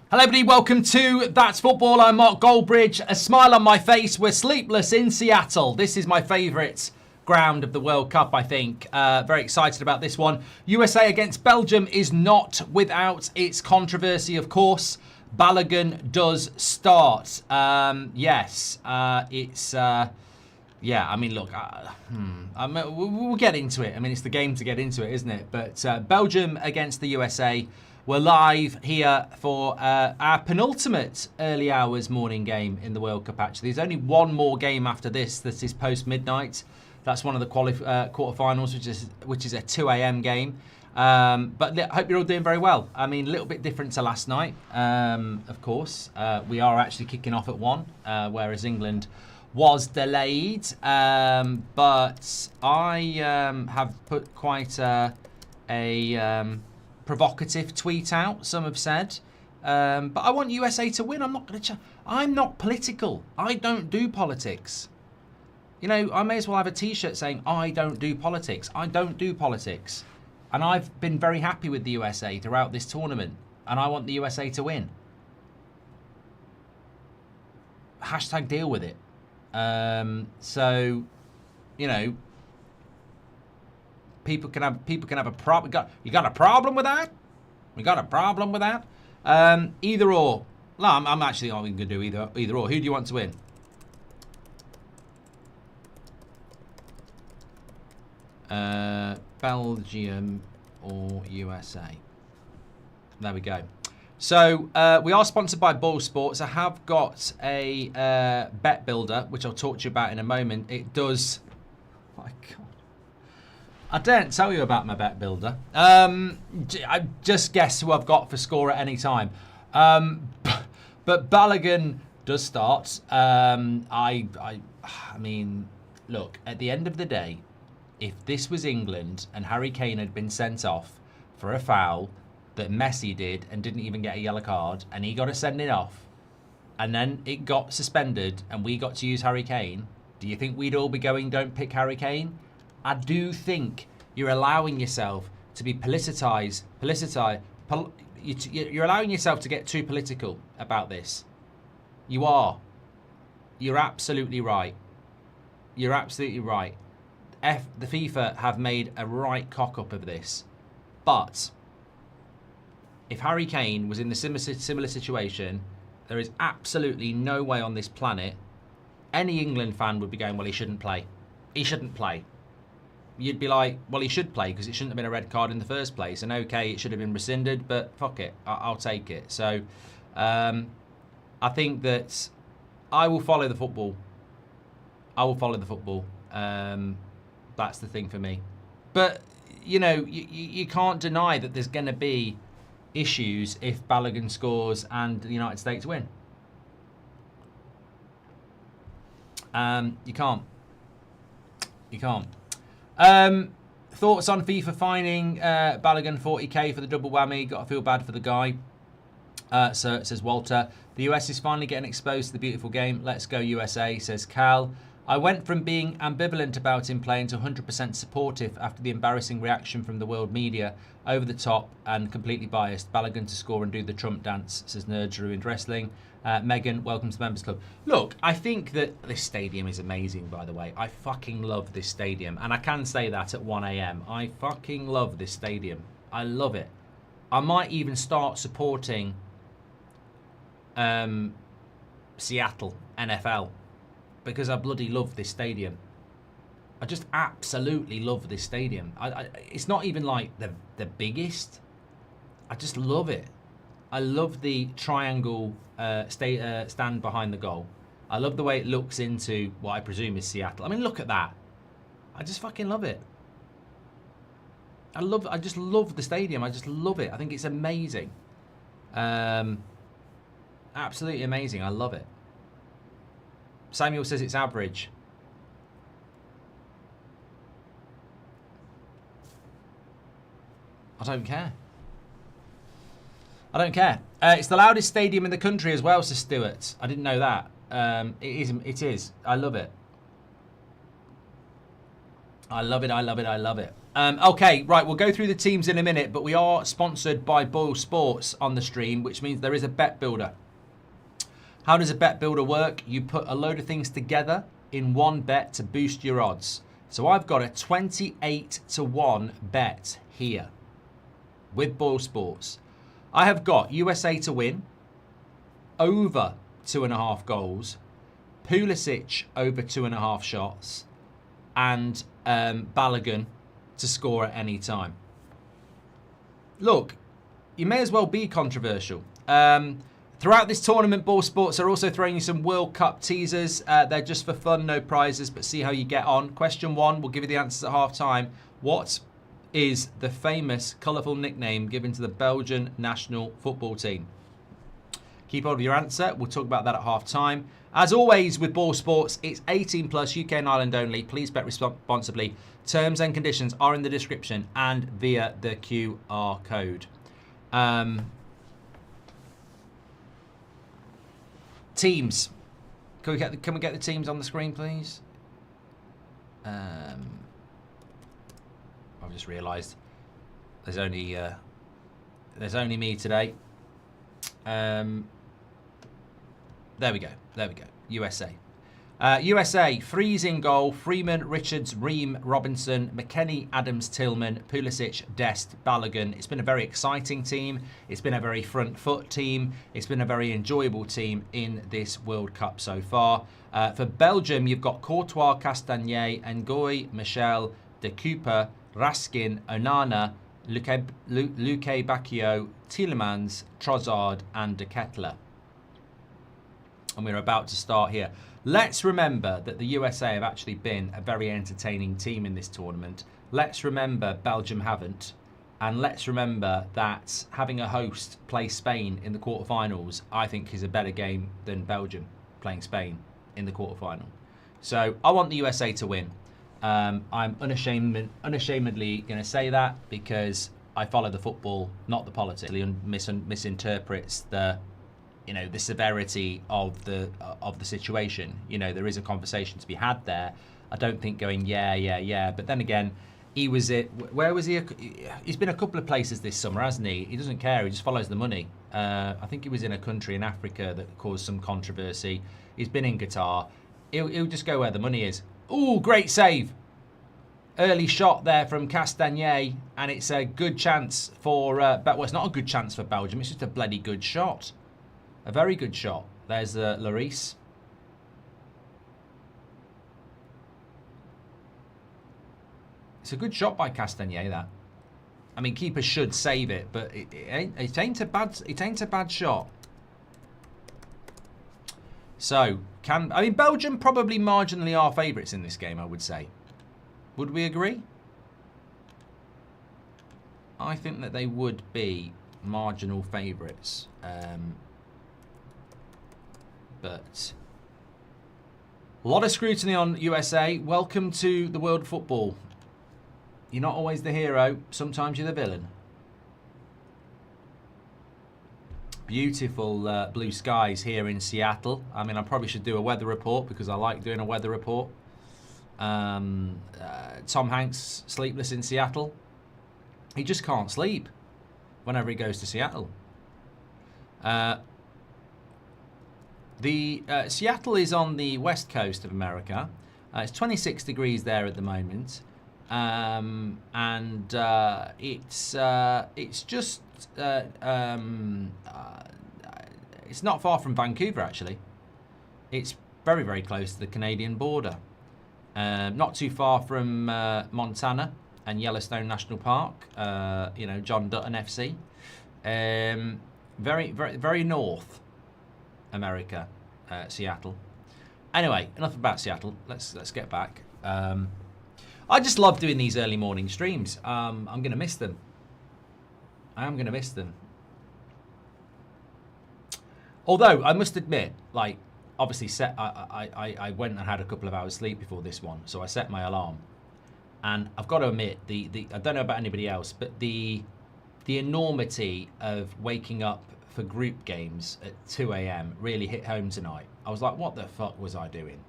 Hello everybody, welcome to That's Football. I'm Mark Goldbridge, a smile on my face. We're sleepless in Seattle. This is my favourite ground of the World Cup, I think. Very excited about this one. USA against Belgium is not without its controversy, of course. Balogun does start. Yes, it's... yeah, I mean, look, we'll get into it. I mean, it's the game to get into it, isn't it? But Belgium against the USA. We're live here for our penultimate early hours morning game in the World Cup, actually. There's only one more game after this that is post-midnight. That's one of the quarterfinals, which is a 2 a.m. game. But I hope you're all doing very well. I mean, a little bit different to last night, of course. We are actually kicking off at 1, whereas England was delayed. But I have put quite a provocative tweet out, some have said. But I want USA to win. I'm not political. I don't do politics. You know, I may as well have a t-shirt saying, I don't do politics. I don't do politics. And I've been very happy with the USA throughout this tournament. And I want the USA to win. Hashtag deal with it. So, you know, people can have a problem. You got a problem with that? We got a problem with that? Either or. No, I'm actually only going to do either or. Who do you want to win? Belgium or USA? There we go. So we are sponsored by Ball Sports. I have got a bet builder, which I'll talk to you about in a moment. It does... Oh my God. I daren't tell you about my bet builder. I just guess who I've got for score at any time. But Balogun does start. I mean, look, at the end of the day, if this was England and Harry Kane had been sent off for a foul that Messi did and didn't even get a yellow card, and he got to send it off, and then it got suspended and we got to use Harry Kane, do you think we'd all be going, don't pick Harry Kane? I do think you're allowing yourself to be politicized. You're allowing yourself to get too political about this. You are. You're absolutely right. You're absolutely right. The FIFA have made a right cock-up of this. But if Harry Kane was in the similar situation, there is absolutely no way on this planet any England fan would be going, well, he shouldn't play. He shouldn't play. You'd be like, well, he should play because it shouldn't have been a red card in the first place. And okay, it should have been rescinded, but fuck it, I'll take it. So I think that I will follow the football. I will follow the football. That's the thing for me. But, you know, you can't deny that there's going to be issues if Balogun scores and the United States win. You can't. You can't. Thoughts on FIFA fining Balogun 40k for the double whammy? Got to feel bad for the guy. So it says Walter. The US is finally getting exposed to the beautiful game. Let's go USA, says Cal. I went from being ambivalent about him playing to 100% supportive after the embarrassing reaction from the world media. Over the top and completely biased. Balogun to score and do the Trump dance, says Nerds Ruined Wrestling. Megan, welcome to the Members Club. Look, I think that this stadium is amazing, by the way. I fucking love this stadium. And I can say that at 1 a.m. I fucking love this stadium. I love it. I might even start supporting Seattle NFL because I bloody love this stadium. I just absolutely love this stadium. It's not even like the biggest. I just love it. I love the triangle stand behind the goal. I love the way it looks into what I presume is Seattle. I mean, look at that. I just fucking love it. I just love the stadium. I just love it. I think it's amazing. Absolutely amazing. I love it. Samuel says it's average. I don't care. I don't care. It's the loudest stadium in the country as well, says Stuart. I didn't know that. It is. I love it. I love it, I love it, I love it. Okay, right, we'll go through the teams in a minute, but we are sponsored by Boyle Sports on the stream, which means there is a bet builder. How does a bet builder work? You put a load of things together in one bet to boost your odds. So I've got a 28-1 bet here with Boyle Sports. I have got USA to win, over 2.5 goals, Pulisic over 2.5 shots, and Balogun to score at any time. Look, you may as well be controversial. Throughout this tournament, Boyle Sports are also throwing you some World Cup teasers. They're just for fun, no prizes, but see how you get on. Question 1, we'll give you the answers at half time. What is the famous, colourful nickname given to the Belgian national football team? Keep hold of your answer. We'll talk about that at half time. As always with Boyle Sports, it's 18 plus, UK and Ireland only. Please bet responsibly. Terms and conditions are in the description and via the QR code. Teams. Can we get the teams on the screen, please? I've just realised there's only me today. There we go. USA. USA, Freeze in goal, Freeman, Richards, Ream, Robinson, McKennie, Adams, Tillman, Pulisic, Dest, Balogun. It's been a very exciting team. It's been a very front foot team. It's been a very enjoyable team in this World Cup so far. For Belgium, you've got Courtois, Castagnet, Ngoy, Michel, De Cooper, Raskin, Onana, Luque Bacchio, Tielemans, Trossard, and De Ketelaere. And we're about to start here. Let's remember that the USA have actually been a very entertaining team in this tournament. Let's remember Belgium haven't. And let's remember that having a host play Spain in the quarterfinals, I think is a better game than Belgium playing Spain in the quarterfinal. So I want the USA to win. I'm unashamedly going to say that because I follow the football, not the politics, and misinterprets the severity of the situation. There is a conversation to be had there. I don't think going yeah. But then again, where was he? He's been a couple of places this summer, hasn't he? He doesn't care. He just follows the money. I think he was in a country in Africa that caused some controversy. He's been in Qatar. He'll just go where the money is. Ooh, great save. Early shot there from Castagnet, and it's a good chance for... well, it's not a good chance for Belgium. It's just a bloody good shot. A very good shot. There's Lloris. It's a good shot by Castagnet, that. I mean, keeper should save it, but it ain't a bad shot. So, Belgium probably marginally are favourites in this game, I would say. Would we agree? I think that they would be marginal favourites. But a lot of scrutiny on USA. Welcome to the world of football. You're not always the hero. Sometimes you're the villain. Beautiful blue skies here in Seattle. I mean, I probably should do a weather report because I like doing a weather report. Tom Hanks, sleepless in Seattle. He just can't sleep whenever he goes to Seattle. Seattle is on the west coast of America. It's 26 degrees there at the moment, and it's just it's not far from Vancouver actually. It's very, very close to the Canadian border. Not too far from Montana and Yellowstone National Park. John Dutton FC. Very, very, very north America, Seattle. Anyway, enough about Seattle. Let's get back. I just love doing these early morning streams. I'm going to miss them. I am going to miss them. Although I must admit, obviously I went and had a couple of hours sleep before this one, so I set my alarm. And I've got to admit, I don't know about anybody else, but the enormity of waking up for group games at 2 a.m. really hit home tonight. I was like, what the fuck was I doing?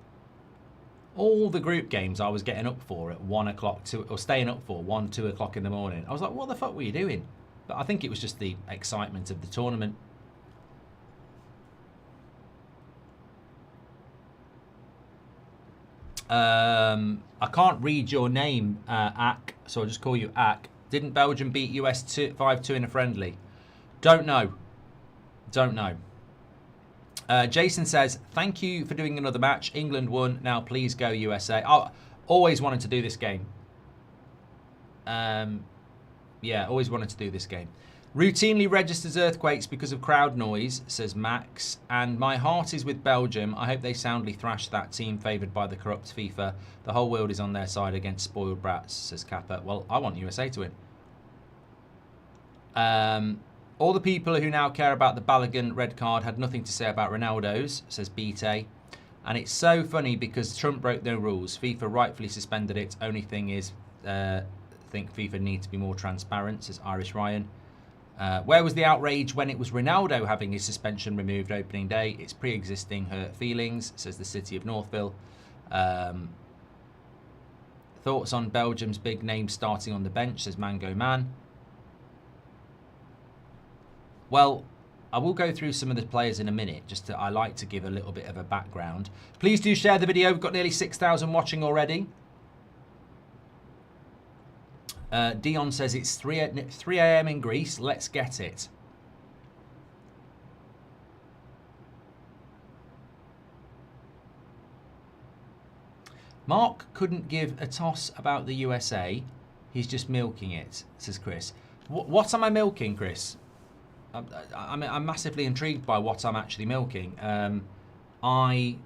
All the group games I was getting up for at 1 o'clock, or staying up for 1, 2 o'clock in the morning. I was like, what the fuck were you doing? But I think it was just the excitement of the tournament. I can't read your name, Ak, so I'll just call you Ak. Didn't Belgium beat US 5-2 in a friendly? Don't know. Don't know. Jason says, thank you for doing another match. England won. Now please go USA. I always wanted to do this game. Yeah, always wanted to do this game. Routinely registers earthquakes because of crowd noise, says Max. And my heart is with Belgium. I hope they soundly thrash that team favoured by the corrupt FIFA. The whole world is on their side against spoiled brats, says Kappa. Well, I want USA to win. All the people who now care about the Balogun red card had nothing to say about Ronaldo's, says Bite. And it's so funny because Trump broke no rules. FIFA rightfully suspended it. Only thing is, I think FIFA needs to be more transparent, says Irish Ryan. Where was the outrage when it was Ronaldo having his suspension removed opening day? It's pre-existing hurt feelings, says the city of Northville. Thoughts on Belgium's big name starting on the bench, says Mango Man. Well, I will go through some of the players in a minute. I like to give a little bit of a background. Please do share the video. We've got nearly 6,000 watching already. Dion says it's 3 a.m. in Greece. Let's get it. Mark couldn't give a toss about the USA. He's just milking it, says Chris. What am I milking, Chris? I'm massively intrigued by what I'm actually milking. I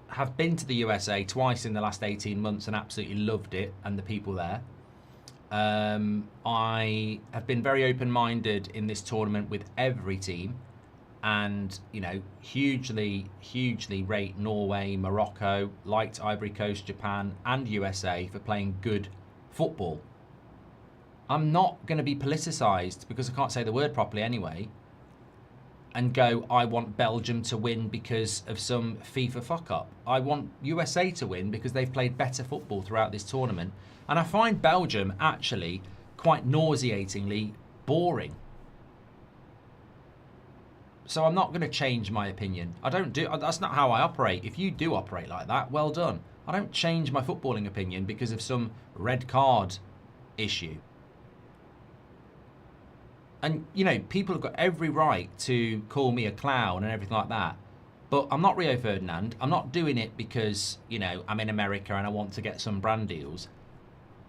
have been to the USA twice in the last 18 months and absolutely loved it and the people there. I have been very open-minded in this tournament with every team, and you know, hugely rate Norway, Morocco, liked Ivory Coast, Japan and USA for playing good football. I'm not going to be politicised, because I can't say the word properly anyway, and go, I want Belgium to win because of some FIFA fuck-up. I want USA to win because they've played better football throughout this tournament. And I find Belgium actually quite nauseatingly boring. So I'm not going to change my opinion. That's not how I operate. If you do operate like that, well done. I don't change my footballing opinion because of some red card issue. And, you know, people have got every right to call me a clown and everything like that. But I'm not Rio Ferdinand. I'm not doing it because, you know, I'm in America and I want to get some brand deals.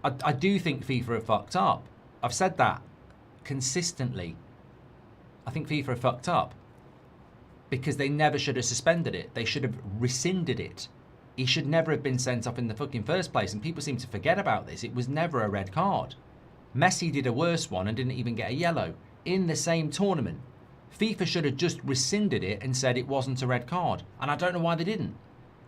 I do think FIFA have fucked up. I've said that consistently. I think FIFA have fucked up. Because they never should have suspended it. They should have rescinded it. He should never have been sent off in the fucking first place. And people seem to forget about this. It was never a red card. Messi did a worse one and didn't even get a yellow in the same tournament. FIFA should have just rescinded it and said it wasn't a red card. And I don't know why they didn't.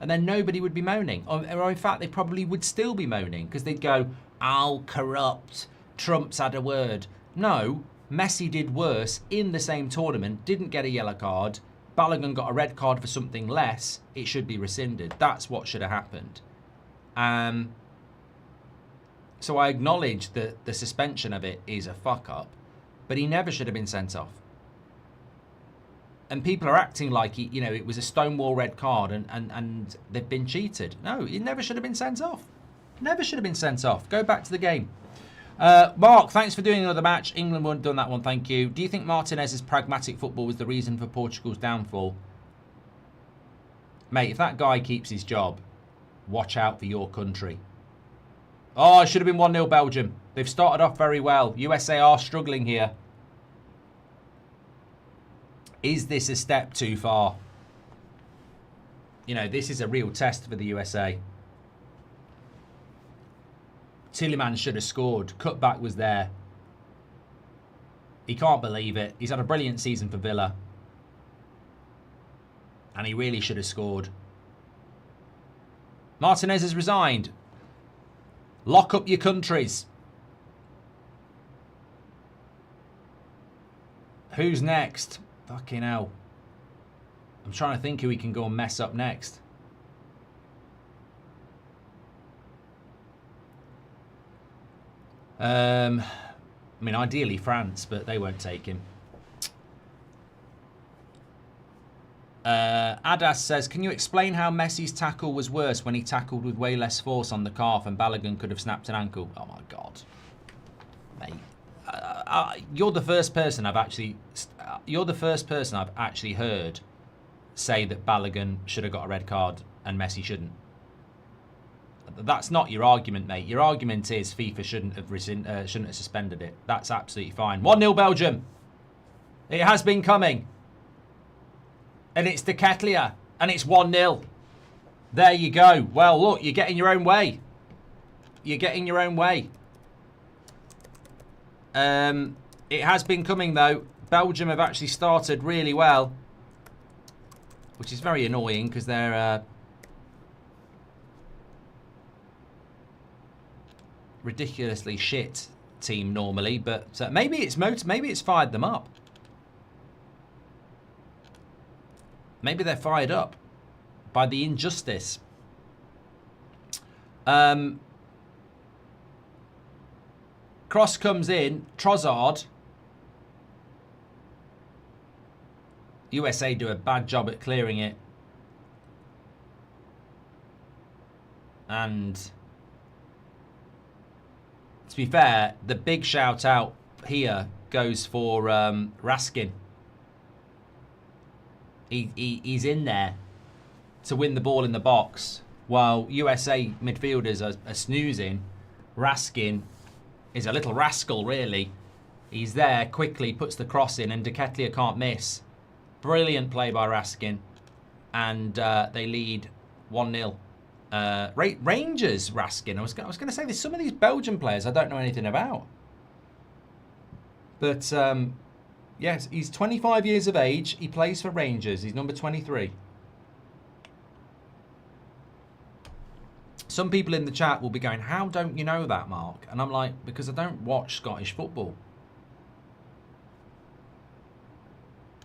And then nobody would be moaning. Or in fact, they probably would still be moaning because they'd go, oh, corrupt. Trump's had a word. No, Messi did worse in the same tournament, didn't get a yellow card. Balogun got a red card for something less. It should be rescinded. That's what should have happened. So I acknowledge that the suspension of it is a fuck up, but he never should have been sent off. And people are acting like it was a stonewall red card and they've been cheated. No, he never should have been sent off. Never should have been sent off. Go back to the game. Mark, thanks for doing another match. England wouldn't have done that one, thank you. Do you think Martinez's pragmatic football was the reason for Portugal's downfall? Mate, if that guy keeps his job, watch out for your country. Oh, it should have been 1-0 Belgium. They've started off very well. USA are struggling here. Is this a step too far? You know, this is a real test for the USA. Tielemans should have scored. Cutback was there. He can't believe it. He's had a brilliant season for Villa. And he really should have scored. Martinez has resigned. Lock up your countries. Who's next? Fucking hell. I'm trying to think who we can go and mess up next. I mean, ideally France, but they won't take him. Adas says, can you explain how Messi's tackle was worse when he tackled with way less force on the calf and Balogun could have snapped an ankle? Oh my God, mate! You're the first person I've actually heard say that Balogun should have got a red card and Messi shouldn't. That's not your argument, mate. Your argument is FIFA shouldn't have suspended it. That's absolutely fine. 1-0 Belgium. It has been coming. And it's De Ketelaere. And it's 1-0. There you go. Well, look, you're getting your own way. You're getting your own way. It has been coming, though. Belgium have actually started really well. Which is very annoying because they're... ridiculously shit team normally, but maybe it's fired them up. Maybe they're fired up by the injustice. Cross comes in, Trossard. USA do a bad job at clearing it. And to be fair, the big shout out here goes for Raskin. He's in there to win the ball in the box. While USA midfielders are snoozing, Raskin is a little rascal, really. He's there, quickly puts the cross in, and De Ketelaere can't miss. Brilliant play by Raskin. And they lead 1-0. Rangers, Raskin. I was going to say, there's some of these Belgian players I don't know anything about. But, yes, he's 25 years of age. He plays for Rangers. He's number 23. Some people in the chat will be going, how don't you know that, Mark? And I'm like, because I don't watch Scottish football.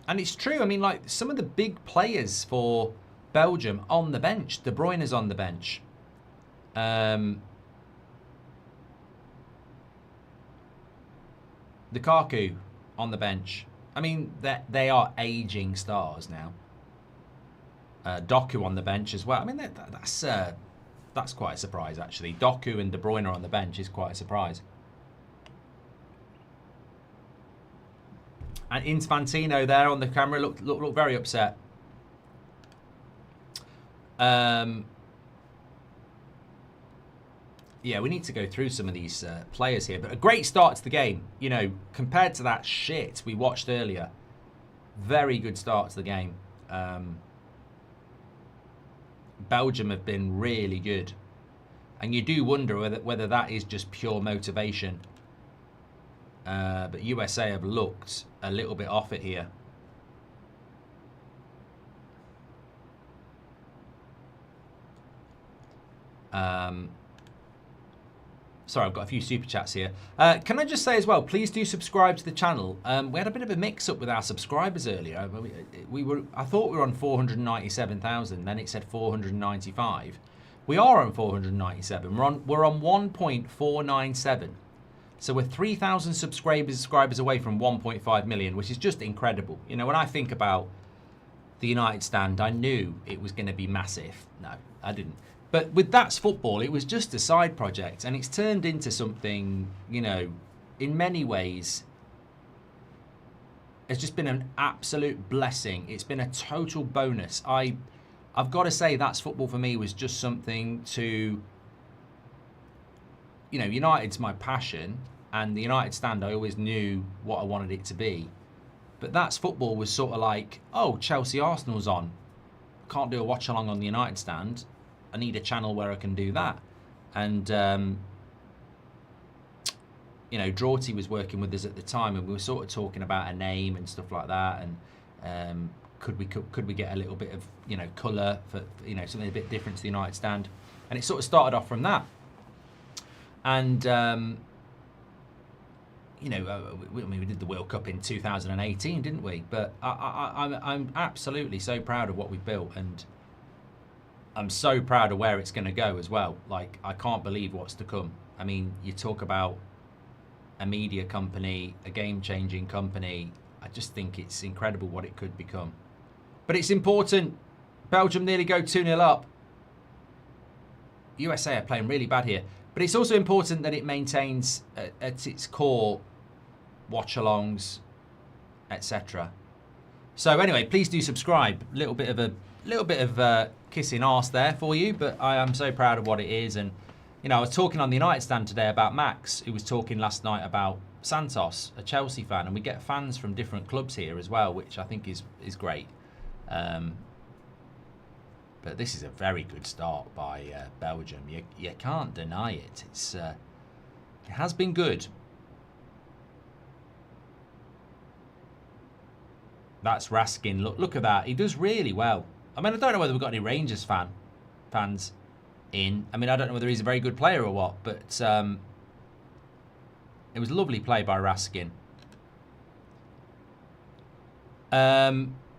And it's true. I mean, like, some of the big players for Belgium on the bench. De Bruyne is on the bench. Lukaku on the bench. I mean, they are aging stars now. Doku on the bench as well. I mean, that's quite a surprise, actually. Doku and De Bruyne on the bench is quite a surprise. And Infantino there on the camera looked very upset. Yeah, we need to go through some of these players here. But a great start to the game. You know, compared to that shit we watched earlier. Very good start to the game. Belgium have been really good. And you do wonder whether that is just pure motivation. But USA have looked a little bit off it here. Sorry, I've got a few super chats here. Can I just say as well, please do subscribe to the channel. We had a bit of a mix-up with our subscribers earlier. I thought we were on 497,000, then it said 495. We are on 497. We're on 1.497. So we're 3,000 subscribers away from 1.5 million, which is just incredible. You know, when I think about the United stand, I knew it was going to be massive. No, I didn't. But with That's Football, it was just a side project, and it's turned into something, you know, in many ways, it's just been an absolute blessing. It's been a total bonus. I've got to say, That's Football for me was just something to, you know, United's my passion, and the United stand, I always knew what I wanted it to be. But That's Football was sort of like, oh, Chelsea Arsenal's on. Can't do a watch along on the United stand. I need a channel where I can do that. And, you know, Drawty was working with us at the time, and we were sort of talking about a name and stuff like that. And could we get a little bit of, you know, colour for, you know, something a bit different to the United stand. And it sort of started off from that. And, you know, we did the World Cup in 2018, didn't we? But I'm absolutely so proud of what we've built, and I'm so proud of where it's going to go as well. Like, I can't believe what's to come. I mean, you talk about a media company, a game-changing company. I just think it's incredible what it could become. But it's important. Belgium nearly go 2-0 up. USA are playing really bad here. But it's also important that it maintains at its core watch-alongs, etc. So anyway, please do subscribe. A little bit of kissing arse there for you, but I am so proud of what it is. And you know, I was talking on the United stand today about Max, who was talking last night about Santos, a Chelsea fan, and we get fans from different clubs here as well, which I think is great. But this is a very good start by Belgium. You can't deny it. It has been good. That's Raskin. Look at that. He does really well. I mean, I don't know whether we've got any Rangers fans in. I mean, I don't know whether he's a very good player or what, but it was a lovely play by Raskin.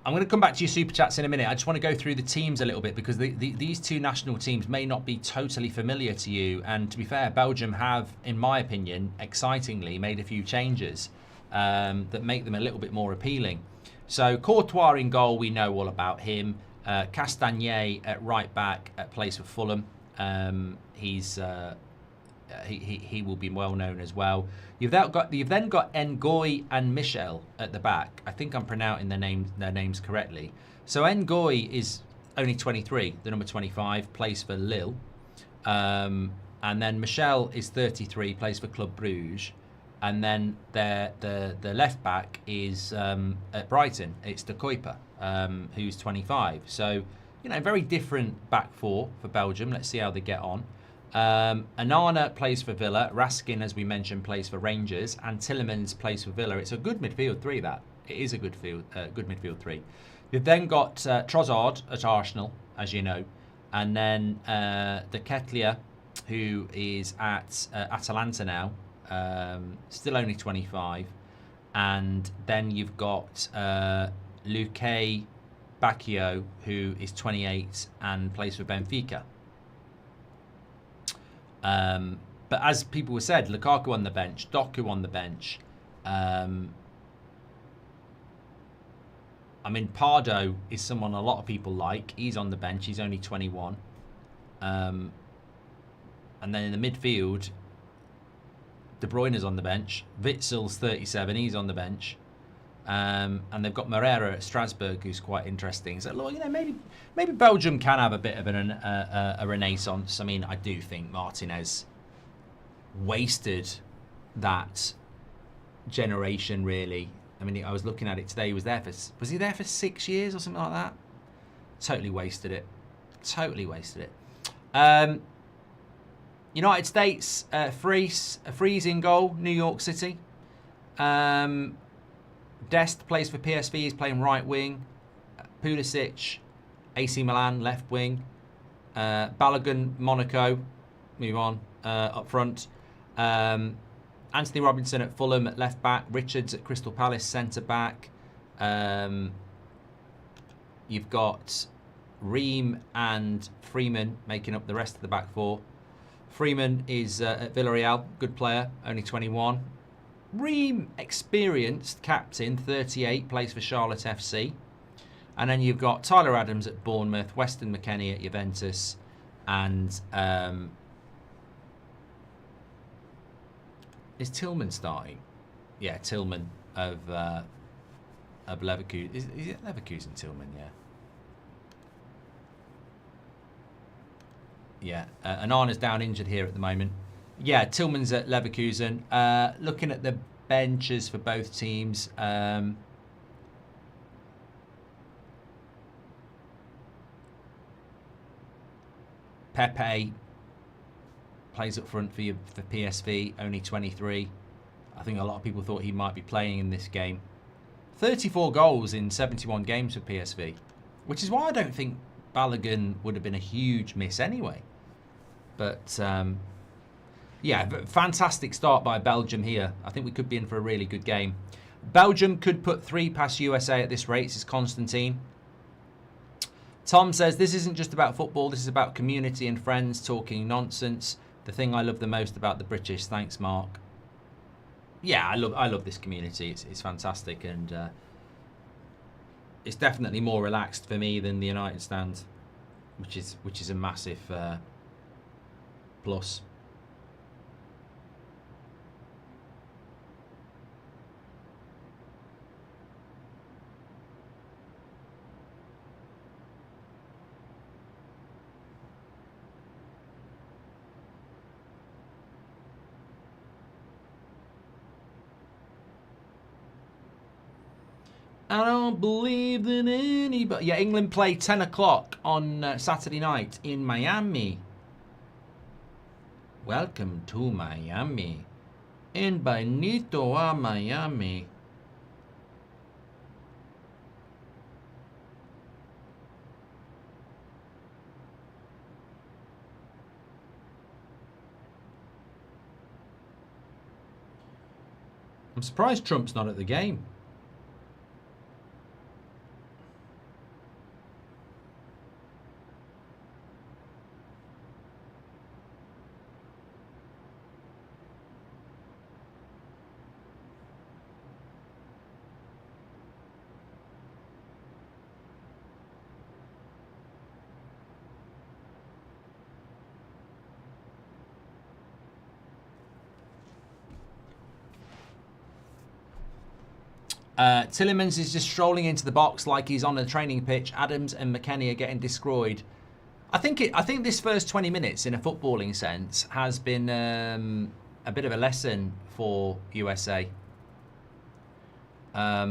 I'm going to come back to your super chats in a minute. I just want to go through the teams a little bit because these two national teams may not be totally familiar to you. And to be fair, Belgium have, in my opinion, excitingly made a few changes that make them a little bit more appealing. So Courtois in goal, we know all about him. Castagnet at right back plays for Fulham. He will be well known as well. You've then got Ngoy and Michel at the back. I think I'm pronouncing their names correctly. So Ngoy is only 23, the number 25, plays for Lille. And then Michel is 33, plays for Club Bruges. And then the left back is at Brighton. It's De Kuiper, who's 25. So, you know, very different back four for Belgium. Let's see how they get on. Anana plays for Villa. Raskin, as we mentioned, plays for Rangers. And Tillemans plays for Villa. It's a good midfield three, that. It is a good midfield three. You've then got Trossard at Arsenal, as you know. And then De Ketelaere, who is at Atalanta now. Still only 25. And then you've got Luque Bacchio, who is 28 and plays for Benfica. But as people have said, Lukaku on the bench, Doku on the bench. I mean, Pardo is someone a lot of people like. He's on the bench. He's only 21. And then in the midfield, De Bruyne's on the bench. Witzel's 37. He's on the bench. And they've got Moreira at Strasbourg, who's quite interesting. So, you know, maybe Belgium can have a bit of a renaissance. I mean, I do think Martinez wasted that generation, really. I mean, I was looking at it today. He was he there for 6 years or something like that? Totally wasted it. Totally wasted it. United States, Freeze in goal, New York City. Dest plays for PSV, he's playing right wing. Pulisic, AC Milan, left wing. Balogun, Monaco, move on, up front. Anthony Robinson at Fulham at left back. Richards at Crystal Palace, centre back. You've got Ream and Freeman making up the rest of the back four. Freeman is at Villarreal, good player, only 21. Ream, experienced captain, 38, plays for Charlotte FC. And then you've got Tyler Adams at Bournemouth, Weston McKennie at Juventus, and is Tillman starting? Yeah, Tillman of Leverkusen. Is it Leverkusen Tillman? Yeah. Yeah, Anana's down injured here at the moment. Yeah, Tillman's at Leverkusen. Looking at the benches for both teams. Pepe plays up front for PSV, only 23. I think a lot of people thought he might be playing in this game. 34 goals in 71 games for PSV, which is why I don't think Balogun would have been a huge miss anyway. But yeah, fantastic start by Belgium here. I think we could be in for a really good game. Belgium could put 3 past USA at this rate. This is Constantine. Tom says, this isn't just about football. This is about community and friends talking nonsense. The thing I love the most about the British. Thanks, Mark. yeah, I love this community. It's fantastic, and it's definitely more relaxed for me than the United stand, which is a massive plus. I don't believe that anybody... Yeah, England play 10 o'clock on Saturday night in Miami. Welcome to Miami. In Benito a Miami. I'm surprised Trump's not at the game. Tillemans is just strolling into the box like he's on a training pitch. Adams and McKennie are getting destroyed. I think this first 20 minutes, in a footballing sense, has been a bit of a lesson for USA. I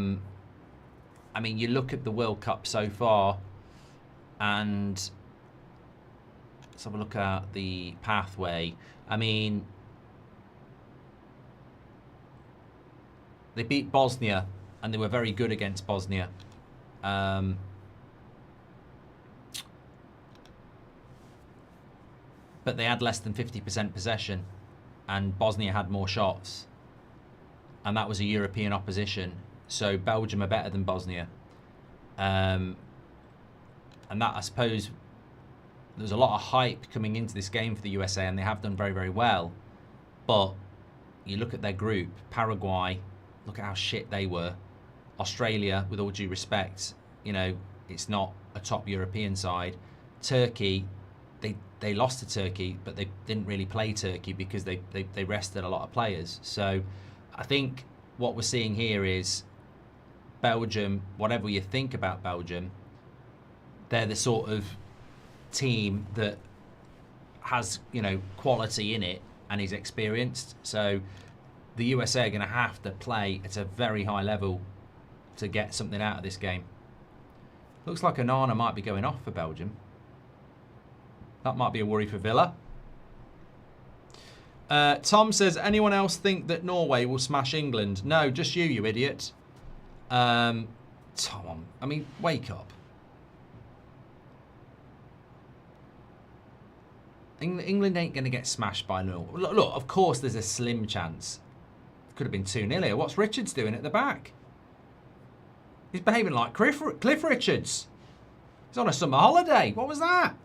mean, you look at the World Cup so far, and let's have a look at the pathway. I mean, they beat Bosnia, and they were very good against Bosnia. But they had less than 50% possession, and Bosnia had more shots. And that was a European opposition. So Belgium are better than Bosnia. And that, I suppose, there's a lot of hype coming into this game for the USA, and they have done very, very well. But you look at their group, Paraguay, look at how shit they were. Australia, with all due respect, you know, it's not a top European side. Turkey, they lost to Turkey, but they didn't really play Turkey because they rested a lot of players. So I think what we're seeing here is Belgium, whatever you think about Belgium, they're the sort of team that has, you know, quality in it and is experienced. So the USA are going to have to play at a very high level to get something out of this game. Looks like Onana might be going off for Belgium. That might be a worry for Villa. Tom says, anyone else think that Norway will smash England? No, just you idiot. Tom, I mean, wake up. England ain't going to get smashed by Norway. Look, of course there's a slim chance. Could have been 2-0 here. What's Richards doing at the back? He's behaving like Cliff Richards. He's on a summer holiday. What was that?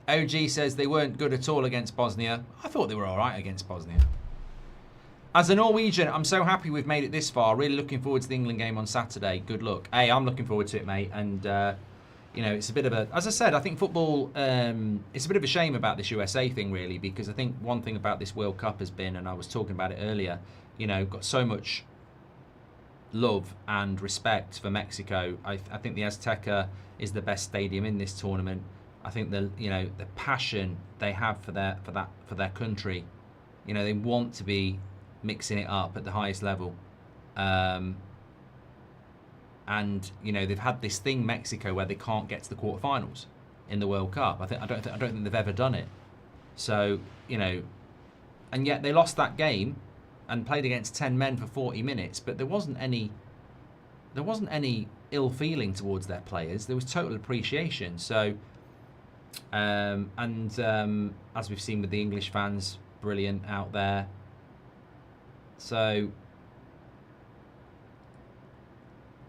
OG says they weren't good at all against Bosnia. I thought they were all right against Bosnia. As a Norwegian, I'm so happy we've made it this far. Really looking forward to the England game on Saturday. Good luck. Hey, I'm looking forward to it, mate. And, you know, it's a bit of a... As I said, I think football... it's a bit of a shame about this USA thing, really, because I think one thing about this World Cup has been, and I was talking about it earlier, you know, got so much love and respect for Mexico. I think the Azteca is the best stadium in this tournament. I think the passion they have for their country, you know, they want to be mixing it up at the highest level, and you know they've had this thing Mexico where they can't get to the quarterfinals in the World Cup. I don't think they've ever done it. So you know, and yet they lost that game and played against 10 men for 40 minutes, but there wasn't any ill feeling towards their players. There was total appreciation. So. As we've seen with the English fans, brilliant out there. So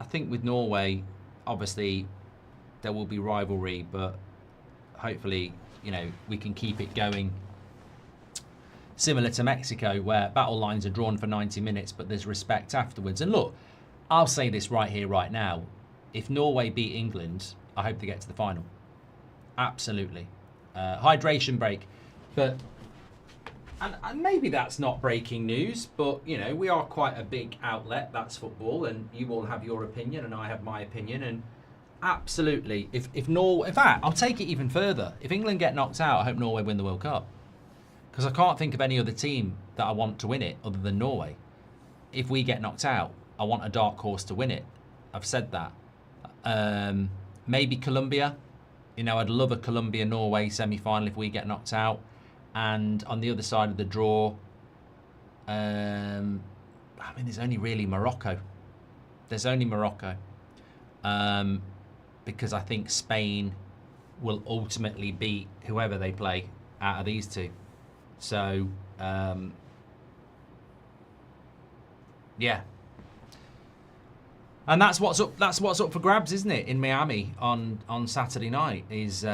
I think with Norway, obviously there will be rivalry, but hopefully, you know, we can keep it going. Similar to Mexico, where battle lines are drawn for 90 minutes, but there's respect afterwards. And look, I'll say this right here, right now. If Norway beat England, I hope they get to the final. Absolutely. Hydration break. But, and maybe that's not breaking news, but, you know, we are quite a big outlet. That's football, and you all have your opinion, and I have my opinion. And absolutely, if Norway, in fact, I'll take it even further. If England get knocked out, I hope Norway win the World Cup. Because I can't think of any other team that I want to win it other than Norway. If we get knocked out, I want a dark horse to win it. I've said that. Maybe Colombia. You know, I'd love a Colombia-Norway semi-final if we get knocked out. And on the other side of the draw, I mean, there's only really Morocco. There's only Morocco. Because I think Spain will ultimately beat whoever they play out of these two. So, yeah. And that's what's up. That's what's up for grabs, isn't it? In Miami on Saturday night is, you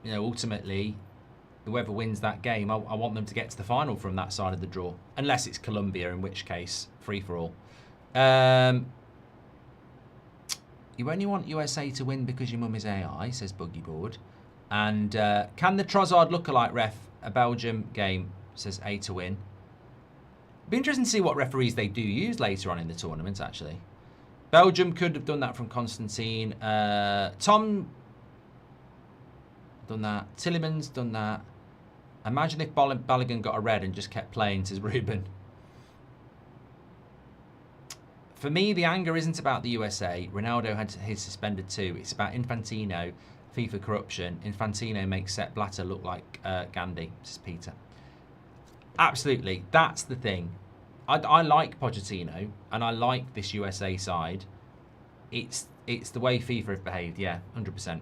know, ultimately, whoever wins that game, I want them to get to the final from that side of the draw, unless it's Colombia, in which case, free for all. You only want USA to win because your mum is AI, says Boogie Board. And can the Trossard lookalike ref a Belgium game, says A to win. Be interesting to see what referees they do use later on in the tournament, actually. Belgium could have done that from Constantine. Tom done that. Tillemans done that. Imagine if Balogun got a red and just kept playing, says Ruben. For me, the anger isn't about the USA. Ronaldo had his suspended too. It's about Infantino, FIFA corruption. Infantino makes Sepp Blatter look like Gandhi, says Peter. Absolutely, that's the thing. I like Pochettino, and I like this USA side. It's the way FIFA have behaved, yeah, 100%.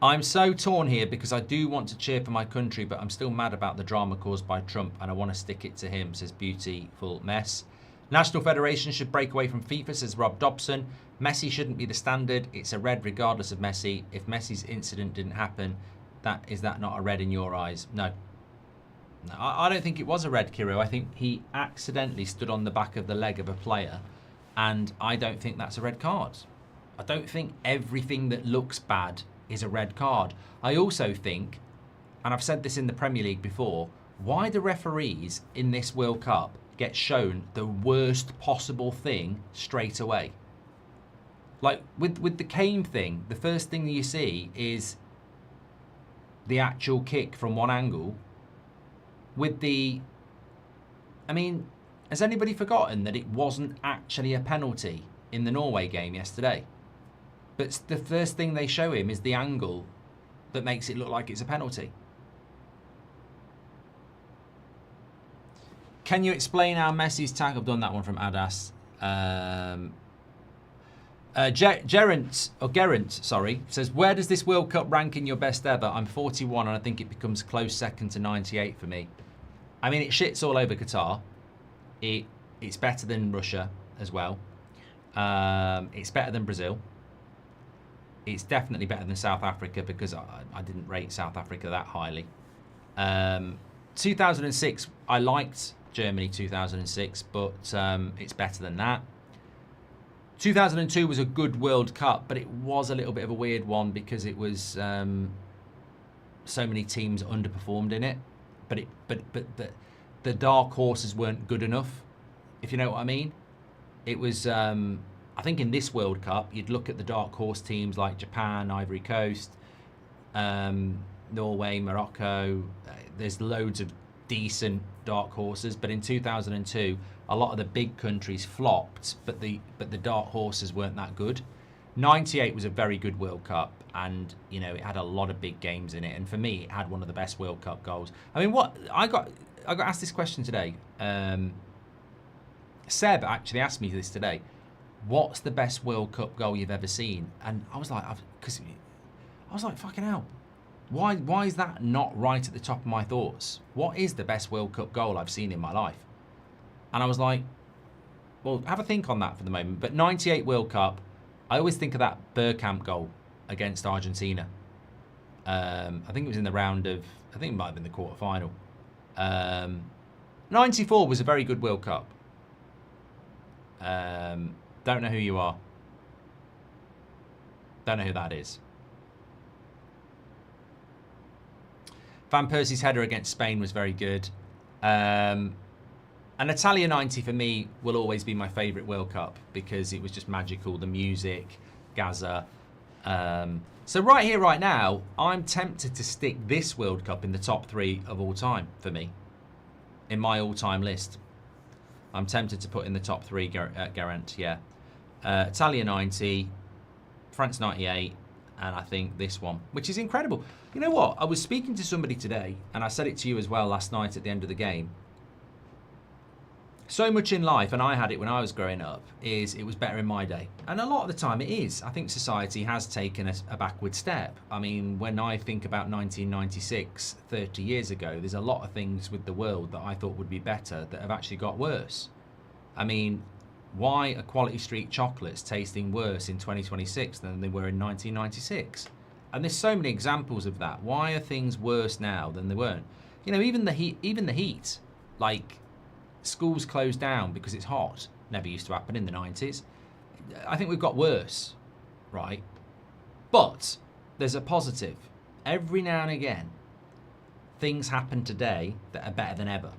I'm so torn here because I do want to cheer for my country, but I'm still mad about the drama caused by Trump, and I want to stick it to him, says Beautiful Mess. National Federation should break away from FIFA, says Rob Dobson. Messi shouldn't be the standard. It's a red regardless of Messi. If Messi's incident didn't happen, is that not a red in your eyes? No. No, I don't think it was a red, Kiro. I think he accidentally stood on the back of the leg of a player, and I don't think that's a red card. I don't think everything that looks bad is a red card. I also think, and I've said this in the Premier League before, why do referees in this World Cup get shown the worst possible thing straight away? Like with the Kane thing, the first thing that you see is the actual kick from one angle. With the, I mean, has anybody forgotten that it wasn't actually a penalty in the Norway game yesterday? But the first thing they show him is the angle that makes it look like it's a penalty. Can you explain how Messi's tackle? I've done that one from Adas. Gerant, sorry, says, where does this World Cup rank in your best ever? I'm 41 and I think it becomes close second to 98 for me. I mean, it shits all over Qatar. It's better than Russia as well. It's better than Brazil. It's definitely better than South Africa because I didn't rate South Africa that highly. 2006, I liked Germany 2006, but it's better than that. 2002 was a good World Cup, but it was a little bit of a weird one because it was so many teams underperformed in it. But the dark horses weren't good enough, if you know what I mean. It was, I think in this World Cup, you'd look at the dark horse teams like Japan, Ivory Coast, Norway, Morocco. There's loads of decent dark horses, but in 2002 a lot of the big countries flopped, but the dark horses weren't that good. 98 was a very good World Cup, and you know, it had a lot of big games in it, and for me it had one of the best World Cup goals. I mean, what I got asked this question today. Seb actually asked me this today. What's the best World Cup goal you've ever seen? And I was like, fucking hell. Why is that not right at the top of my thoughts? What is the best World Cup goal I've seen in my life? And I was like, well, have a think on that for the moment. But 98 World Cup, I always think of that Bergkamp goal against Argentina. I think it was in the round of, I think it might have been the quarter-final. 94 was a very good World Cup. Don't know who you are. Don't know who that is. Van Persie's header against Spain was very good. An Italia 90 for me will always be my favourite World Cup because it was just magical. The music, Gaza. So right here, right now, I'm tempted to stick this World Cup in the top 3 of all time for me. In my all-time list. I'm tempted to put in the top 3, Garant, yeah. Italia 90, France 98, and I think this one, which is incredible. You know what? I was speaking to somebody today, and I said it to you as well last night at the end of the game. So much in life, and I had it when I was growing up, is it was better in my day. And a lot of the time it is. I think society has taken a backward step. I mean, when I think about 1996, 30 years ago, there's a lot of things with the world that I thought would be better that have actually got worse. I mean, why are Quality Street chocolates tasting worse in 2026 than they were in 1996? And there's so many examples of that. Why are things worse now than they weren't? You know, even the heat, like schools closed down because it's hot. Never used to happen in the 90s. I think we've got worse, right? But there's a positive. Every now and again, things happen today that are better than ever.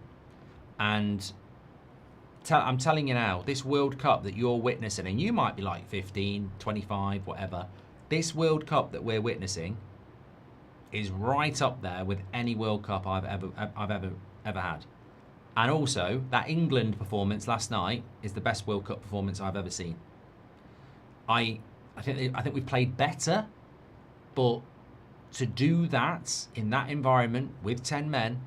And I'm telling you now, this World Cup that you're witnessing, and you might be like 15, 25, whatever, this World Cup that we're witnessing is right up there with any World Cup I've ever had. And also, that England performance last night is the best World Cup performance I've ever seen. I think we played better, but to do that in that environment with 10 men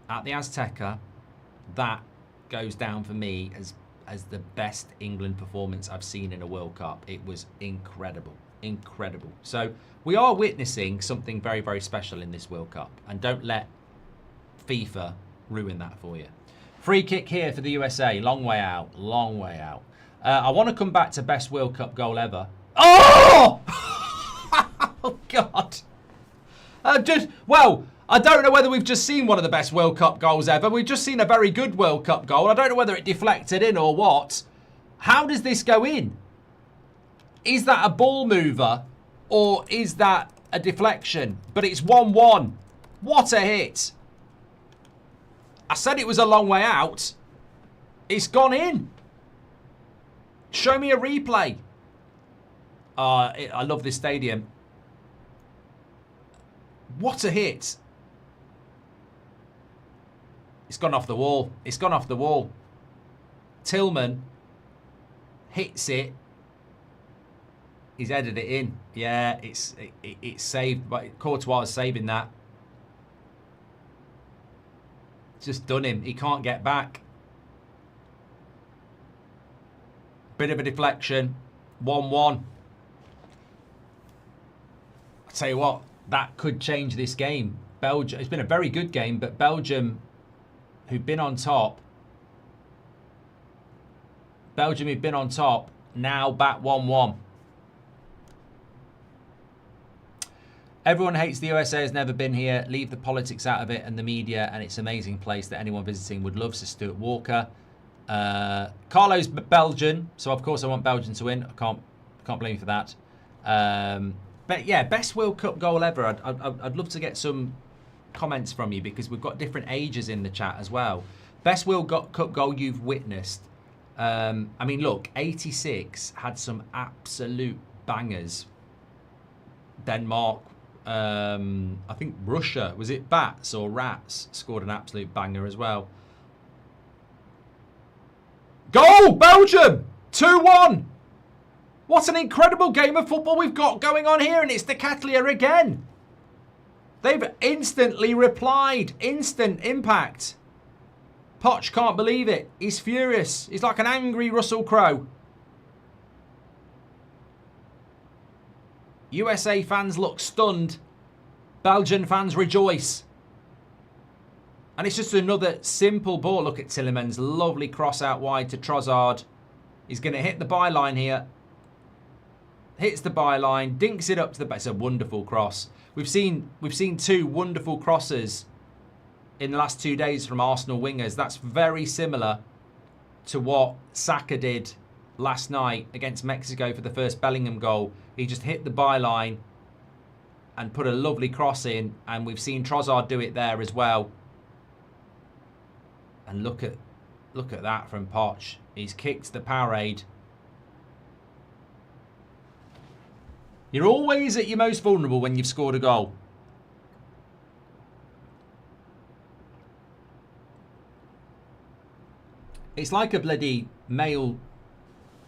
at the Azteca, that goes down for me as the best England performance I've seen in a World Cup. It was incredible, incredible. So we are witnessing something very, very special in this World Cup, and don't let FIFA ruin that for you. Free kick here for the USA. Long way out. Long way out. I want to come back to best World Cup goal ever. Oh! Oh, God. Well, I don't know whether we've just seen one of the best World Cup goals ever. We've just seen a very good World Cup goal. I don't know whether it deflected in or what. How does this go in? Is that a ball mover or is that a deflection? But it's 1-1. What a hit. I said it was a long way out. It's gone in. Show me a replay. I love this stadium. What a hit. It's gone off the wall. It's gone off the wall. Tillman hits it. He's headed it in. Yeah, it's saved. But Courtois is saving that. Just done him. He can't get back. Bit of a deflection. 1-1. I tell you what, that could change this game. Belgium. It's been a very good game, but Belgium, who've been on top. Belgium, who've been on top, now back 1-1. Everyone hates the USA, has never been here. Leave the politics out of it and the media, and it's an amazing place that anyone visiting would love. So Stuart Walker. Carlo's Belgian, so of course I want Belgium to win. I can't blame you for that. But yeah, best World Cup goal ever. I'd love to get some comments from you because we've got different ages in the chat as well. Best World Cup goal you've witnessed. I mean, look, 86 had some absolute bangers. Denmark. I think Russia, was it Bats or Rats, scored an absolute banger as well. Goal! Belgium! 2-1! What an incredible game of football we've got going on here, and it's the Catlia again. They've instantly replied. Instant impact. Poch can't believe it. He's furious. He's like an angry Russell Crowe. USA fans look stunned. Belgian fans rejoice. And it's just another simple ball. Look at Tillemans. Lovely cross out wide to Trossard. He's going to hit the byline here. hits the byline, dinks it up to the back. It's a wonderful cross. We've seen two wonderful crosses in the last 2 days from Arsenal wingers. That's very similar to what Saka did last night against Mexico for the first Bellingham goal. He just hit the byline and put a lovely cross in, and we've seen Trossard do it there as well. And look at that from Poch. He's kicked the Powerade. You're always at your most vulnerable when you've scored a goal. It's like a bloody male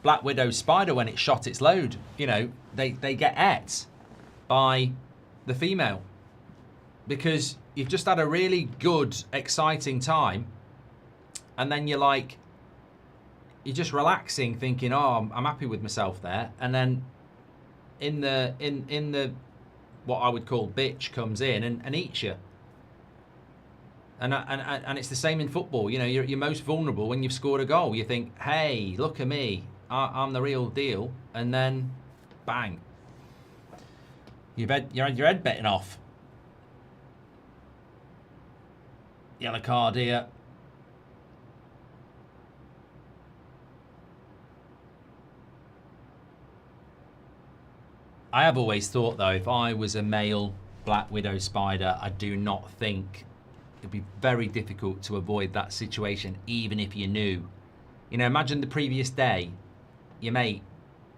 Black Widow spider when it shot its load. You know, they get ate by the female. Because you've just had a really good, exciting time. And then you're just relaxing, thinking, oh, I'm happy with myself there. And then in the what I would call bitch comes in and eats you. And it's the same in football. You know, you're most vulnerable when you've scored a goal. You think, hey, look at me, I'm the real deal, and then bang, you've had your head bitten off. Yellow card here. I have always thought, though, if I was a male Black Widow spider, I do not think it'd be very difficult to avoid that situation, even if you knew. You know, imagine the previous day, your mate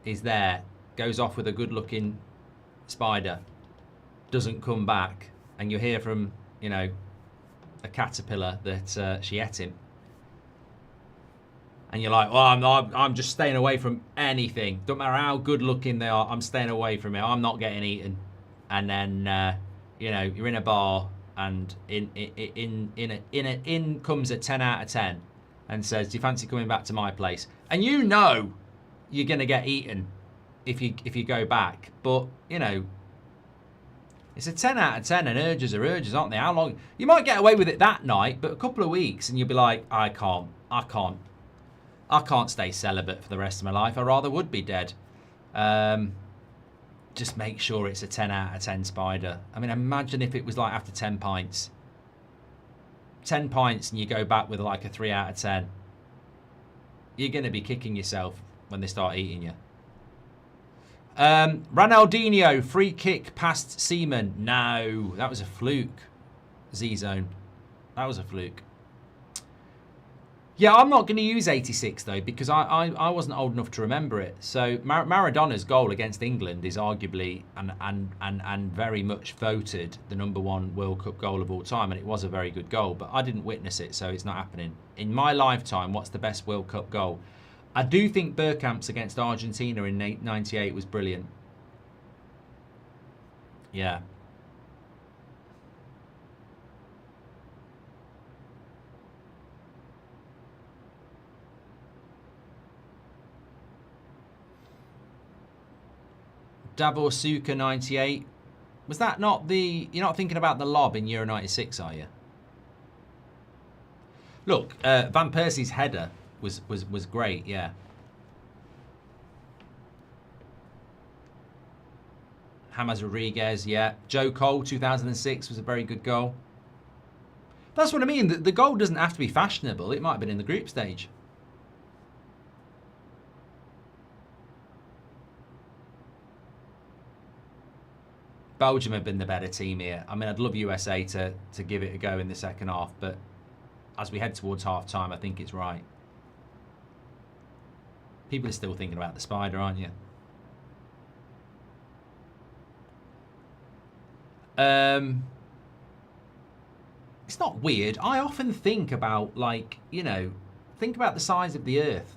is there, goes off with a good-looking spider, doesn't come back, and you hear from, you know, a caterpillar that she ate him. And you're like, well, I'm just staying away from anything. Don't matter how good looking they are, I'm staying away from it. I'm not getting eaten. And then, you know, you're in a bar, and in comes a 10 out of 10 and says, do you fancy coming back to my place? And you know you're going to get eaten if you go back. But, you know, it's a 10 out of 10, and urges are urges, aren't they? How long? You might get away with it that night, but a couple of weeks and you'll be like, I can't stay celibate for the rest of my life. I rather would be dead. Just make sure it's a 10 out of 10 spider. I mean, imagine if it was like after 10 pints. 10 pints and you go back with like a 3 out of 10. You're going to be kicking yourself when they start eating you. Ronaldinho, free kick past Seaman. No, that was a fluke. Z-Zone. That was a fluke. Yeah, I'm not going to use 86 though, because I wasn't old enough to remember it. So Maradona's goal against England is arguably and very much voted the #1 World Cup goal of all time, and it was a very good goal. But I didn't witness it, so it's not happening in my lifetime. What's the best World Cup goal? I do think Bergkamp's against Argentina in '98 was brilliant. Yeah. Davorsuka 98. Was that not the... You're not thinking about the lob in Euro 96, are you? Look, Van Persie's header was great, yeah. James Rodriguez, yeah. Joe Cole, 2006, was a very good goal. That's what I mean. The goal doesn't have to be fashionable. It might have been in the group stage. Belgium have been the better team here. I mean, I'd love USA to give it a go in the second half, but as we head towards half-time, I think it's right. People are still thinking about the spider, aren't you? It's not weird. I often think about, like, you know, think about the size of the Earth.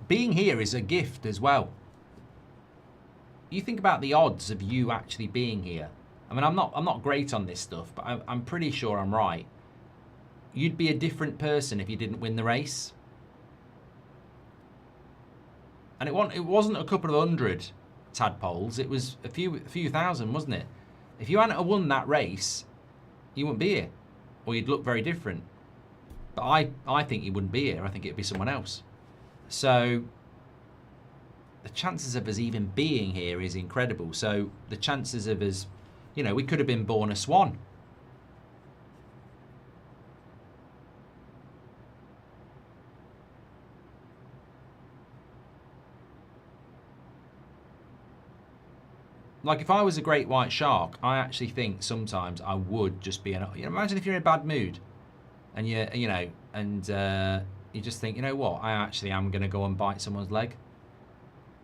Being here is a gift as well. You think about the odds of you actually being here. I mean, I'm not great on this stuff, but I'm pretty sure I'm right. You'd be a different person if you didn't win the race. And it wasn't a couple of hundred tadpoles. It was a few thousand, wasn't it? If you hadn't won that race, you wouldn't be here, or you'd look very different. But I think you wouldn't be here. I think it'd be someone else. So the chances of us even being here is incredible. So the chances of us, you know, we could have been born a swan. Like, if I was a great white shark, I actually think sometimes I would just be an... You know, imagine if you're in a bad mood and you know, and you just think, you know what, I actually am going to go and bite someone's leg.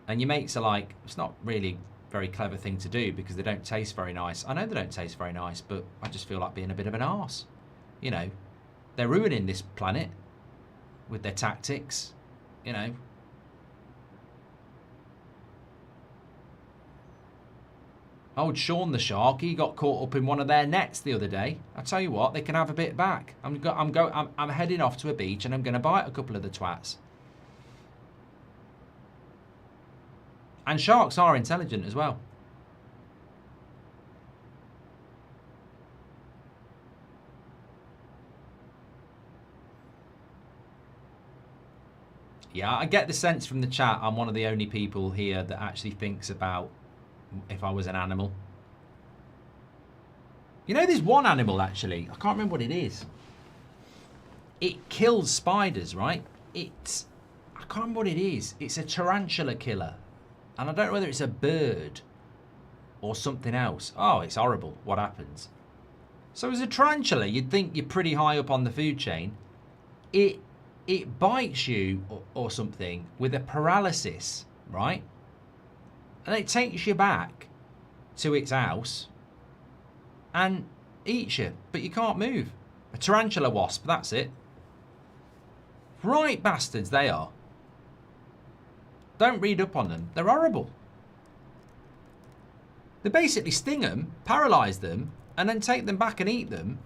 And your mates are like, it's not really a very clever thing to do because they don't taste very nice. I know they don't taste very nice, but I just feel like being a bit of an arse. You know, they're ruining this planet with their tactics, you know. Old Sean the shark, he got caught up in one of their nets the other day. I tell you what, they can have a bit back. I'm heading off to a beach and I'm going to bite a couple of the twats. And sharks are intelligent as well. Yeah, I get the sense from the chat I'm one of the only people here that actually thinks about if I was an animal. You know, there's one animal actually, I can't remember what it is. It kills spiders, right? I can't remember what it is. It's a tarantula killer. And I don't know whether it's a bird or something else. Oh, it's horrible what happens. So as a tarantula, you'd think you're pretty high up on the food chain. It bites you or something with a paralysis, right? And it takes you back to its house and eats you, but you can't move. A tarantula wasp, that's it. Right bastards they are. Don't read up on them. They're horrible. They basically sting them, paralyse them, and then take them back and eat them,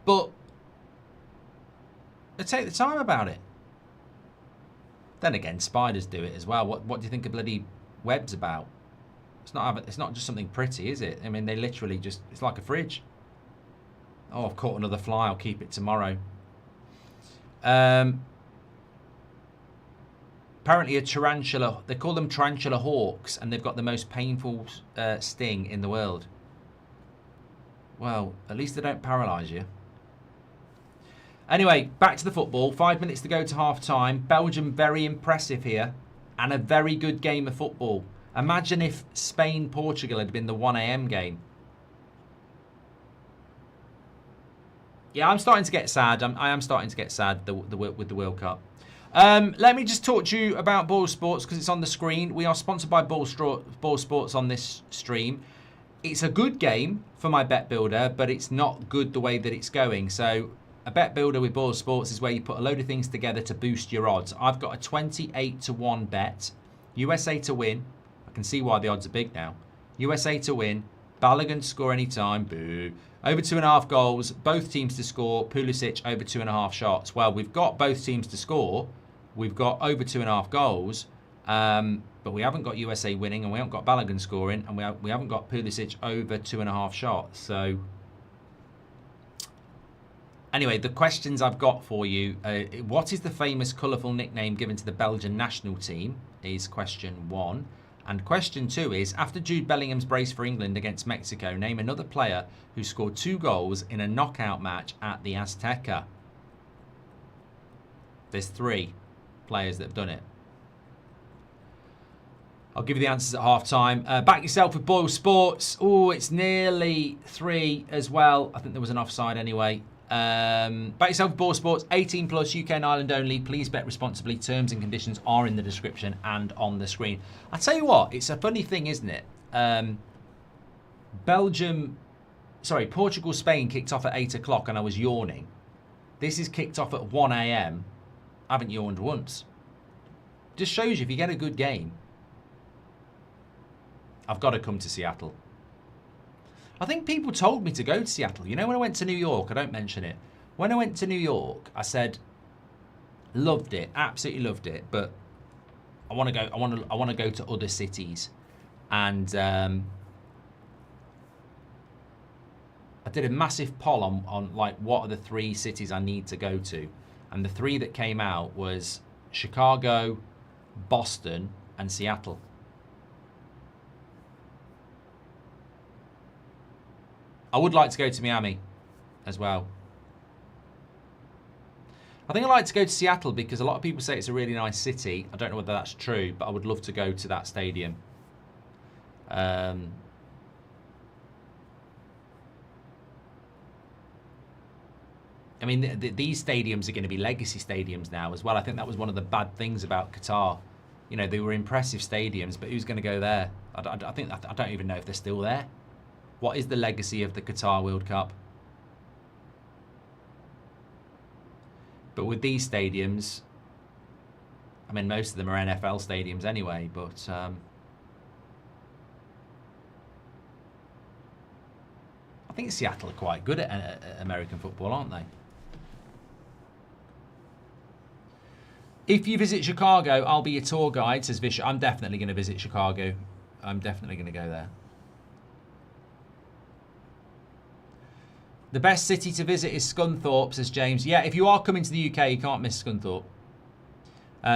but they take the time about it. Then again, spiders do it as well. What do you think of bloody webs about? It's not just something pretty, is it? I mean, they literally just, it's like a fridge. Oh, I've caught another fly, I'll keep it tomorrow. Apparently a tarantula, they call them tarantula hawks, and they've got the most painful sting in the world. Well, at least they don't paralyse you. Anyway, back to the football. 5 minutes to go to half-time. Belgium very impressive here, and a very good game of football. Imagine if Spain-Portugal had been the 1 AM game. Yeah, I'm starting to get sad. I am starting to get sad with the World Cup. Let me just talk to you about Ball Sports because it's on the screen. We are sponsored by Ball Sports on this stream. It's a good game for my bet builder, but it's not good the way that it's going. So a bet builder with Ball Sports is where you put a load of things together to boost your odds. I've got a 28-1 bet. USA to win. I can see why the odds are big now. USA to win. Balogun to score any time. Boo. Over 2.5 goals. Both teams to score. Pulisic over 2.5 shots. Well, we've got both teams to score. We've got over 2.5 goals. But we haven't got USA winning, and we haven't got Balogun scoring, and we haven't got Pulisic over 2.5 shots. So anyway, the questions I've got for you. What is the famous colourful nickname given to the Belgian national team is question 1. And question 2 is, after Jude Bellingham's brace for England against Mexico, name another player who scored 2 goals in a knockout match at the Azteca. There's 3 players that have done it. I'll give you the answers at half-time. Back yourself with Boyle Sports. Oh, it's nearly 3 as well. I think there was an offside anyway. Back yourself with Boyle Sports. 18 plus, UK and Ireland only. Please bet responsibly. Terms and conditions are in the description and on the screen. I tell you what, it's a funny thing, isn't it? Portugal, Spain kicked off at 8 o'clock and I was yawning. This is kicked off at 1 AM. I haven't yawned once. Just shows you if you get a good game. I've got to come to Seattle. I think people told me to go to Seattle. You know, when I went to New York, I don't mention it. When I went to New York, I said, loved it, absolutely loved it, but I want to go. I want to go to other cities, and I did a massive poll on like what are the 3 cities I need to go to, and the 3 that came out was Chicago, Boston, and Seattle. I would like to go to Miami as well. I think I'd like to go to Seattle because a lot of people say it's a really nice city. I don't know whether that's true, but I would love to go to that stadium. I mean, these stadiums are going to be legacy stadiums now as well. I think that was one of the bad things about Qatar. You know, they were impressive stadiums, but who's going to go there? I don't even know if they're still there. What is the legacy of the Qatar World Cup? But with these stadiums, I mean, most of them are NFL stadiums anyway, but I think Seattle are quite good at American football, aren't they? If you visit Chicago, I'll be your tour guide, says Vish. I'm definitely going to visit Chicago. I'm definitely going to go there. The best city to visit is Scunthorpe, says James. Yeah, if you are coming to the UK, you can't miss Scunthorpe.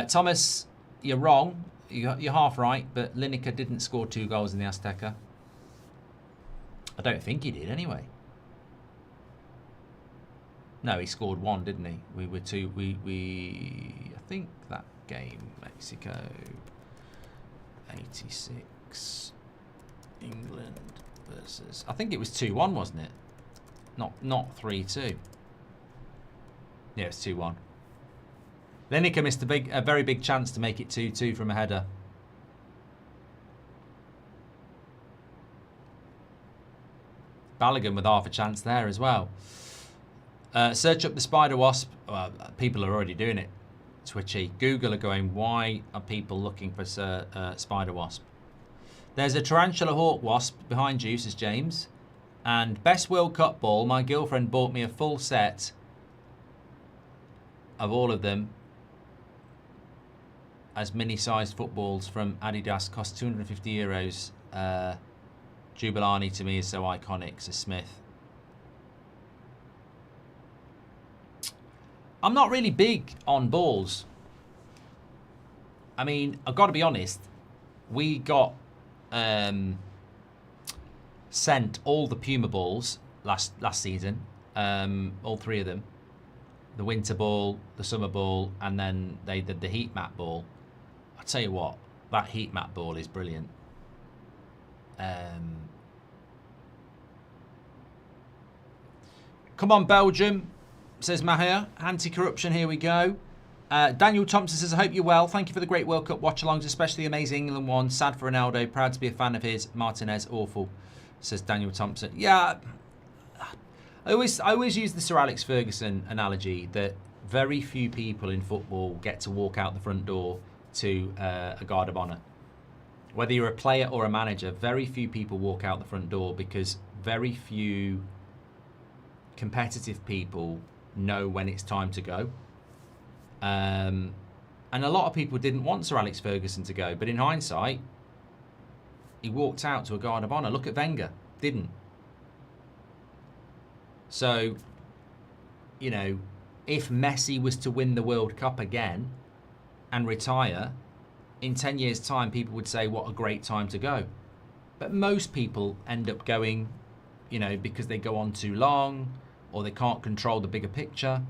Thomas, you're wrong. You're half right, but Lineker didn't score 2 goals in the Azteca. I don't think he did, anyway. No, he scored 1, didn't he? We were 2. I think that game, Mexico, 86, England versus. I think it was 2-1, wasn't it? Not 3-2. Yeah, it's 2-1. Lineker missed a very big chance to make it 2-2 from a header. Balogun with half a chance there as well. Search up the spider wasp. Well, people are already doing it. Twitchy. Google are going, why are people looking for spider wasp? There's a tarantula hawk wasp behind you, says James. And best World Cup ball, my girlfriend bought me a full set of all of them as mini-sized footballs from Adidas. Cost €250. Jubilani to me is so iconic, says Smith. I'm not really big on balls. I mean, I've got to be honest. We got sent all the Puma balls last season, all 3 of them. The winter ball, the summer ball, and then they did the heat map ball. I tell you what, that heat map ball is brilliant. Come on, Belgium, says Mahir. Anti-corruption, here we go. Daniel Thompson says, I hope you're well. Thank you for the great World Cup watch-alongs, especially the amazing England one. Sad for Ronaldo. Proud to be a fan of his. Martinez, awful, says Daniel Thompson. Yeah, I always use the Sir Alex Ferguson analogy that very few people in football get to walk out the front door to a guard of honour. Whether you're a player or a manager, very few people walk out the front door because very few competitive people know when it's time to go. And a lot of people didn't want Sir Alex Ferguson to go, but in hindsight, he walked out to a guard of honour. Look at Wenger, didn't. So, you know, if Messi was to win the World Cup again and retire, in 10 years' time, people would say, what a great time to go. But most people end up going, you know, because they go on too long or they can't control the bigger picture.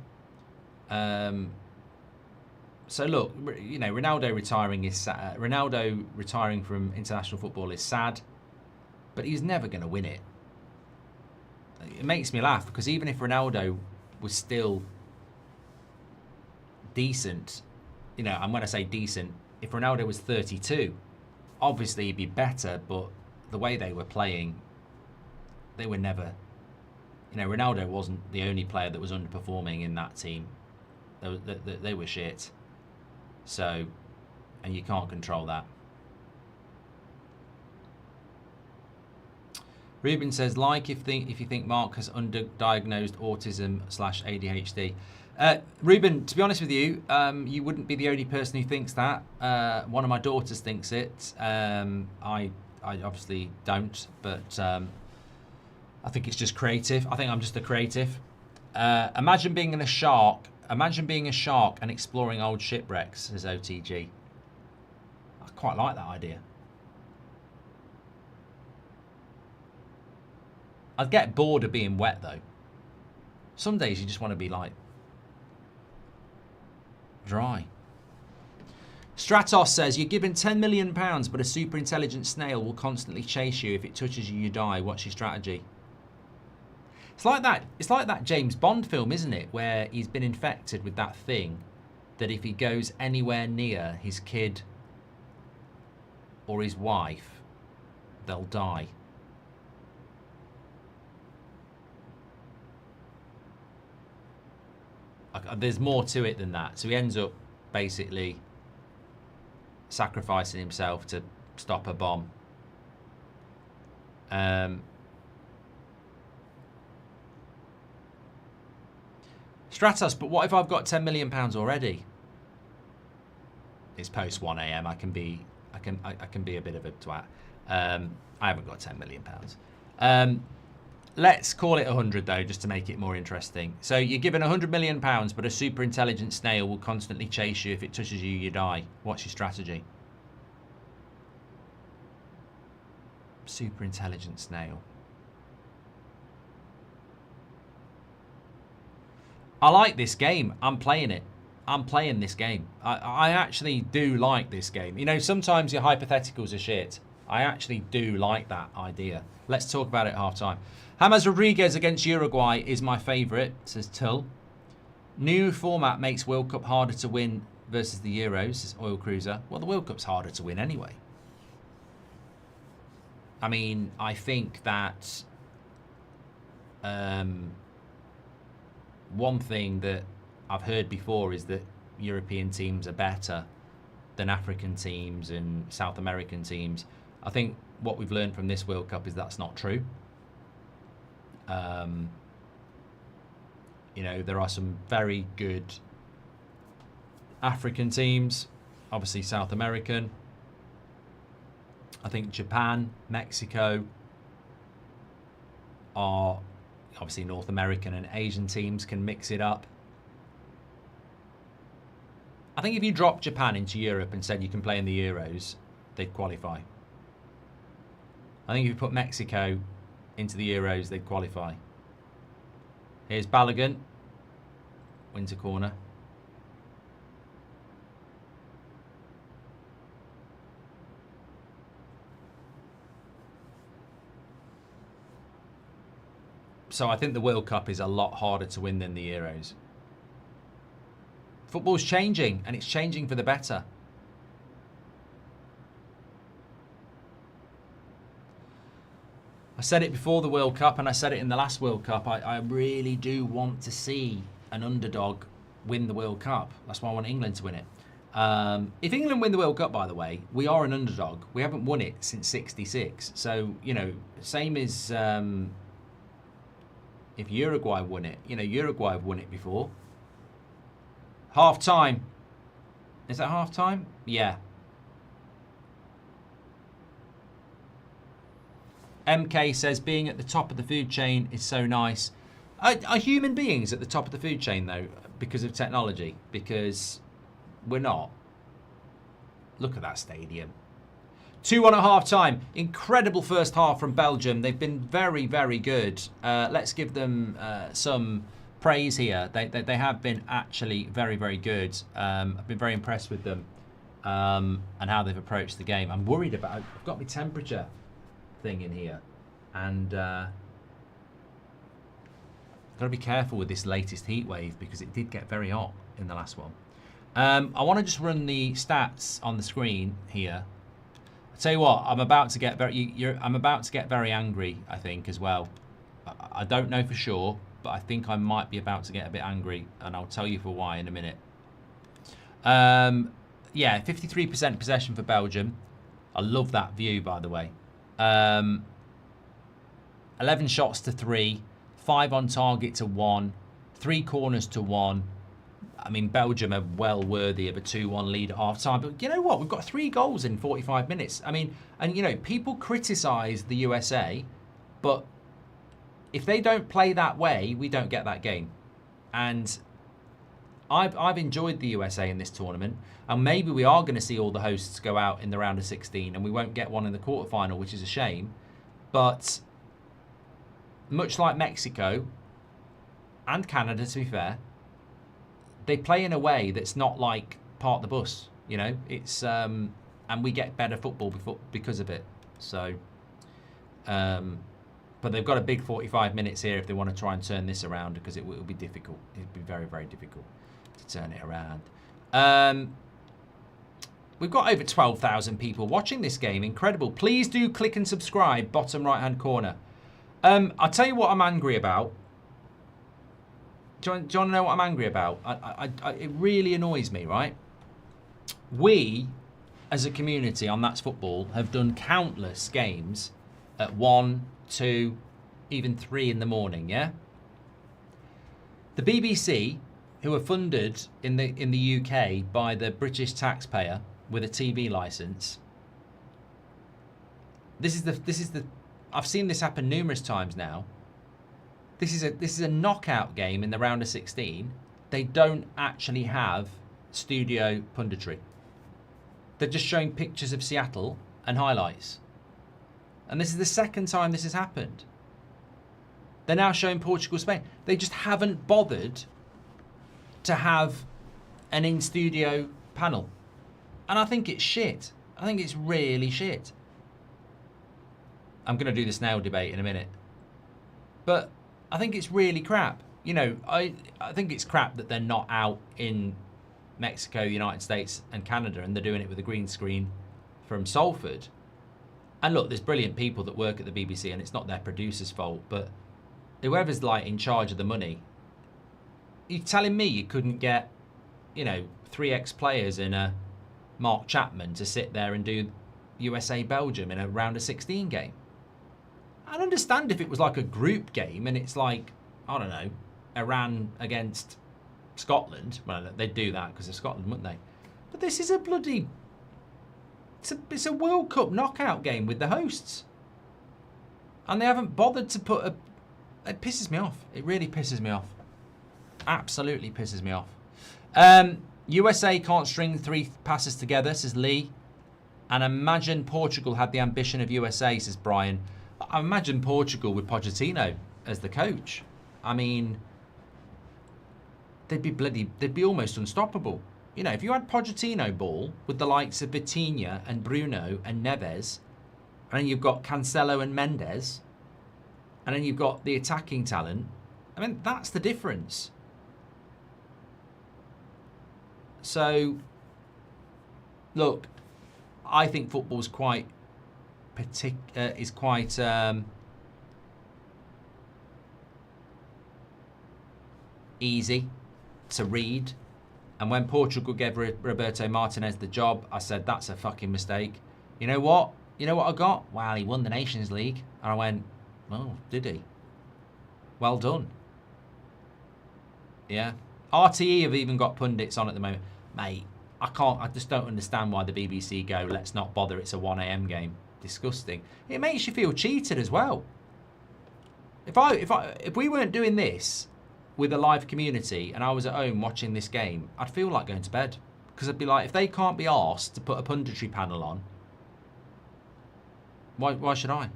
So look, you know, Ronaldo retiring is sad. Ronaldo retiring from international football is sad, but he's never going to win it. It makes me laugh because even if Ronaldo was still decent, you know, and when I say decent, if Ronaldo was 32, obviously he'd be better, but the way they were playing, they were never, you know, Ronaldo wasn't the only player that was underperforming in that team. They were shit. So, and you can't control that. Ruben says, like if you think Mark has underdiagnosed autism/ADHD. Ruben, to be honest with you, you wouldn't be the only person who thinks that. One of my daughters thinks it. I obviously don't, but I think it's just creative. I think I'm just a creative. Imagine being a shark and exploring old shipwrecks, says OTG. Quite like that idea. I'd get bored of being wet though. Some days you just want to be like dry. Stratos says, you're given £10 million, but a super intelligent snail will constantly chase you. If it touches you, you die. What's your strategy? It's like that James Bond film, isn't it? Where he's been infected with that thing that if he goes anywhere near his kid or his wife, they'll die. There's more to it than that. So he ends up basically sacrificing himself to stop a bomb. Stratos, but what if I've got £10 million already? It's post 1 a.m. I can be a bit of a twat. I haven't got £10 million. Let's call it 100 though, just to make it more interesting. So you're given £100 million, but a super intelligent snail will constantly chase you. If it touches you, you die. What's your strategy? Super intelligent snail. I like this game. I'm playing it. I'm playing this game. I actually do like this game. You know, sometimes your hypotheticals are shit. I actually do like that idea. Let's talk about it at half time. James Rodriguez against Uruguay is my favourite, says Tull. New format makes World Cup harder to win versus the Euros, says Oil Cruiser. Well, the World Cup's harder to win anyway. I mean, I think that one thing that I've heard before is that European teams are better than African teams and South American teams. I think what we've learned from this World Cup is that's not true. You know, there are some very good African teams, obviously South American. I think Japan, Mexico are obviously North American, and Asian teams can mix it up. I think if you dropped Japan into Europe and said you can play in the Euros, they'd qualify. I think if you put Mexico into the Euros, they'd qualify. Here's Balogun. Wins a corner. So I think the World Cup is a lot harder to win than the Euros. Football's changing, and it's changing for the better. I said it before the World Cup, and I said it in the last World Cup. I really do want to see an underdog win the World Cup. That's why I want England to win it. If England win the World Cup, by the way, we are an underdog. We haven't won it since '66. So, you know, same as if Uruguay won it. You know, Uruguay have won it before. Half time. Is that half time? Yeah. MK says being at the top of the food chain is so nice. Are human beings at the top of the food chain though because of technology? Because we're not. Look at that stadium. 2-1 at half time. Incredible first half from Belgium. They've been very, very good. Let's give them some praise here. They have been actually very, very good. I've been very impressed with them and how they've approached the game. I'm worried about. I've got my temperature thing in here, and I've got to be careful with this latest heat wave because it did get very hot in the last one. I want to just run the stats on the screen here. I tell you what, I'm about to get very angry, I think, as well. I don't know for sure, but I think I might be about to get a bit angry, and I'll tell you for why in a minute. Yeah, 53% possession for Belgium. I love that view, by the way. 11 shots to 3, 5 on target to 1, 3 corners to 1. I mean, Belgium are well worthy of a 2-1 lead at half time. But you know what? We've got 3 goals in 45 minutes. I mean, and you know, people criticise the USA, but if they don't play that way, we don't get that game. And I've enjoyed the USA in this tournament, and maybe we are going to see all the hosts go out in the round of 16, and we won't get one in the quarterfinal, which is a shame. But much like Mexico and Canada, to be fair, they play in a way that's not like park the bus. You know, it's and we get better football because of it. So, but they've got a big 45 minutes here if they want to try and turn this around, because it will be difficult. It'll be very, very difficult to turn it around. We've got over 12,000 people watching this game. Incredible. Please do click and subscribe, bottom right-hand corner. I'll tell you what I'm angry about. Do you want to know what I'm angry about? It really annoys me, right? We, as a community on That's Football, have done countless games at 1, 2, even 3 in the morning, yeah? The BBC, who are funded in the UK by the British taxpayer with a TV license, this is the I've seen this happen numerous times now. This is a knockout game in the round of 16. They don't actually have studio punditry. They're just showing pictures of Seattle and highlights. And this is the second time this has happened. They're now showing Portugal, Spain. They just haven't bothered to have an in-studio panel. And I think it's shit. I think it's really shit. I'm going to do the snail debate in a minute. But I think it's really crap. You know, I think it's crap that they're not out in Mexico, the United States and Canada, and they're doing it with a green screen from Salford. And look, there's brilliant people that work at the BBC, and it's not their producer's fault, but whoever's like in charge of the money, you're telling me you couldn't get, you know, 3 ex-players in a Mark Chapman to sit there and do USA Belgium in a round of 16 game? I'd understand if it was like a group game and it's like, I don't know, Iran against Scotland. Well, they'd do that because of Scotland, wouldn't they? But this is a bloody... It's a World Cup knockout game with the hosts. And they haven't bothered to put a... It pisses me off. It really pisses me off. Absolutely pisses me off. USA can't string 3 passes together, says Lee. And imagine Portugal had the ambition of USA, says Brian. I imagine Portugal with Pochettino as the coach. I mean, they'd be almost unstoppable. You know, if you had Pochettino ball with the likes of Vitinha and Bruno and Neves, and then you've got Cancelo and Mendes, and then you've got the attacking talent, I mean, that's the difference. So, look, I think football's quite easy to read. And when Portugal gave Roberto Martinez the job, I said, that's a fucking mistake. You know what? You know what I got? Well, he won the Nations League. And I went, oh, did he? Well done. Yeah. RTE have even got pundits on at the moment. Mate, I just don't understand why the BBC go, let's not bother, it's a 1 a.m. game. Disgusting. It makes you feel cheated as well. If we weren't doing this with a live community and I was at home watching this game, I'd feel like going to bed. Because I'd be like, if they can't be arsed to put a punditry panel on, why should I?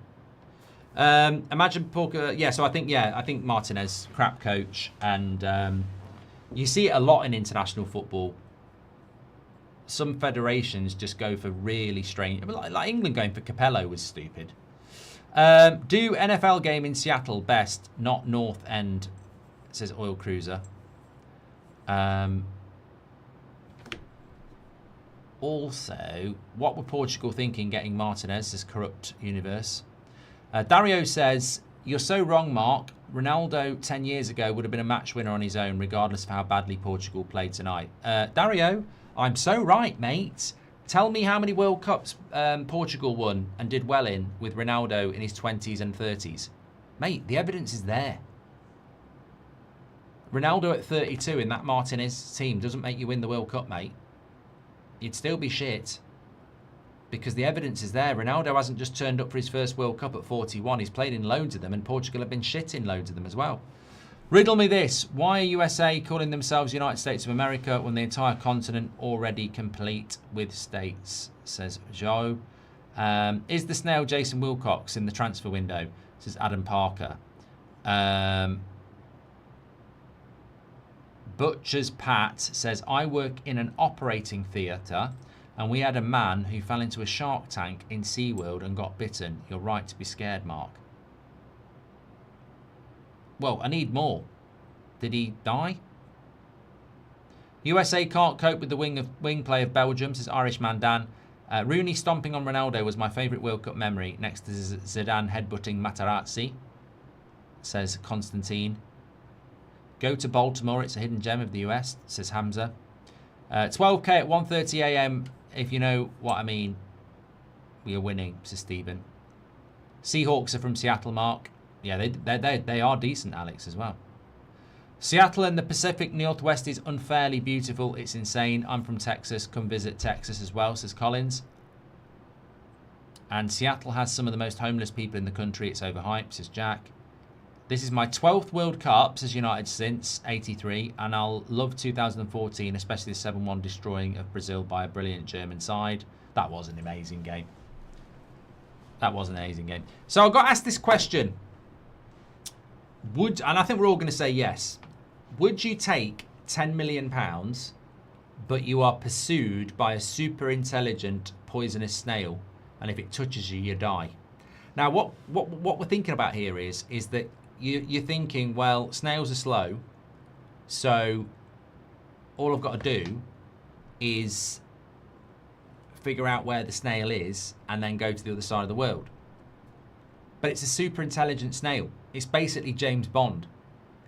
Imagine Porker. Yeah, so I think Martinez, crap coach, and you see it a lot in international football. Some federations just go for really strange, like England going for Capello was stupid. Do NFL game in Seattle best, not North End, says Oil Cruiser. Also, what were Portugal thinking getting Martinez, says Corrupt Universe. Dario says, you're so wrong, Mark. Ronaldo 10 years ago would have been a match winner on his own, regardless of how badly Portugal played tonight. Dario, I'm so right, mate. Tell me how many World Cups Portugal won and did well in with Ronaldo in his 20s and 30s. Mate, the evidence is there. Ronaldo at 32 in that Martinez team doesn't make you win the World Cup, mate. You'd still be shit. Because the evidence is there. Ronaldo hasn't just turned up for his first World Cup at 41. He's played in loads of them, and Portugal have been shit in loads of them as well. Riddle me this. Why are USA calling themselves United States of America when the entire continent already complete with states, says Joe. Is the snail Jason Wilcox in the transfer window, says Adam Parker. Butcher's Pat says, I work in an operating theatre and we had a man who fell into a shark tank in SeaWorld and got bitten. You're right to be scared, Mark. Well, I need more. Did he die? USA can't cope with the wing play of Belgium, says Irishman Dan. Rooney stomping on Ronaldo was my favourite World Cup memory, next to Zidane headbutting Materazzi, says Constantine. Go to Baltimore, it's a hidden gem of the US, says Hamza. 12k at 1:30 a.m, if you know what I mean. We are winning, says Stephen. Seahawks are from Seattle, Mark. Yeah, they are decent, Alex, as well. Seattle and the Pacific Northwest is unfairly beautiful. It's insane. I'm from Texas. Come visit Texas as well, says Collins. And Seattle has some of the most homeless people in the country. It's overhyped, says Jack. This is my 12th World Cup, says United, since '83. And I'll love 2014, especially the 7-1 destroying of Brazil by a brilliant German side. That was an amazing game. That was an amazing game. So I got asked this question. And I think we're all going to say yes. Would you take £10 million, but you are pursued by a super intelligent poisonous snail, and if it touches you, you die? Now, what we're thinking about here is that you're thinking, well, snails are slow, so all I've got to do is figure out where the snail is and then go to the other side of the world. But it's a super intelligent snail. It's basically James Bond.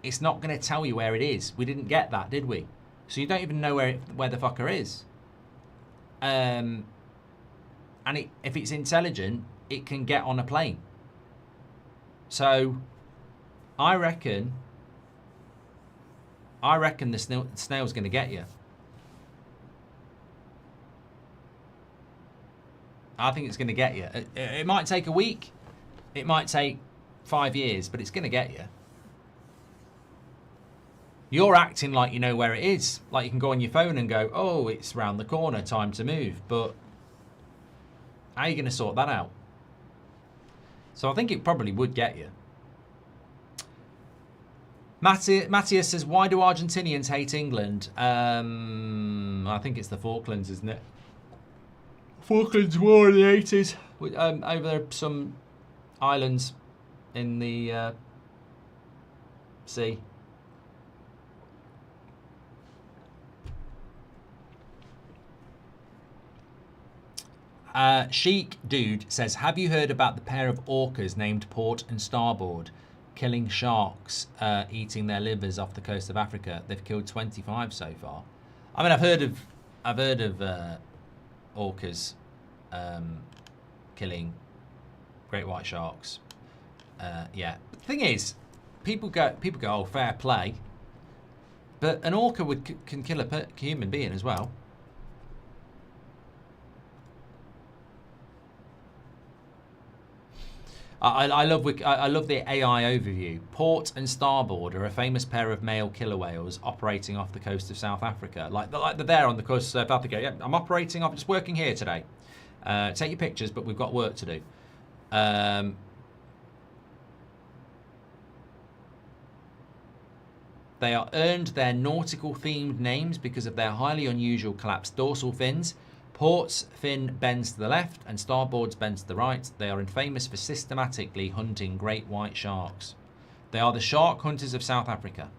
It's not going to tell you where it is. We didn't get that, did we? So you don't even know where the fucker is. And if it's intelligent, it can get on a plane. So I reckon the snail's going to get you. I think it's going to get you. It might take a week. It might take 5 years, but it's going to get you. You're acting like you know where it is. Like you can go on your phone and go, oh, it's round the corner, time to move. But how are you going to sort that out? So I think it probably would get you. Matthias says, why do Argentinians hate England? I think it's the Falklands, isn't it? Falklands War in the 80s. Over some islands in the sea. Chic Dude says, have you heard about the pair of orcas named Port and Starboard killing sharks, eating their livers off the coast of Africa? They've killed 25 so far. I mean, I've heard of orcas killing great white sharks. Yeah. But the thing is, people go, oh, fair play. But an orca can kill a human being as well. I love the AI overview. Port and Starboard are a famous pair of male killer whales operating off the coast of South Africa. Like they're there on the coast of South Africa. Yeah, I'm operating. I'm just working here today. Take your pictures, but we've got work to do. They are earned their nautical themed names because of their highly unusual collapsed dorsal fins. Port's fin bends to the left and Starboard's bends to the right. They are famous for systematically hunting great white sharks. They are the shark hunters of South Africa.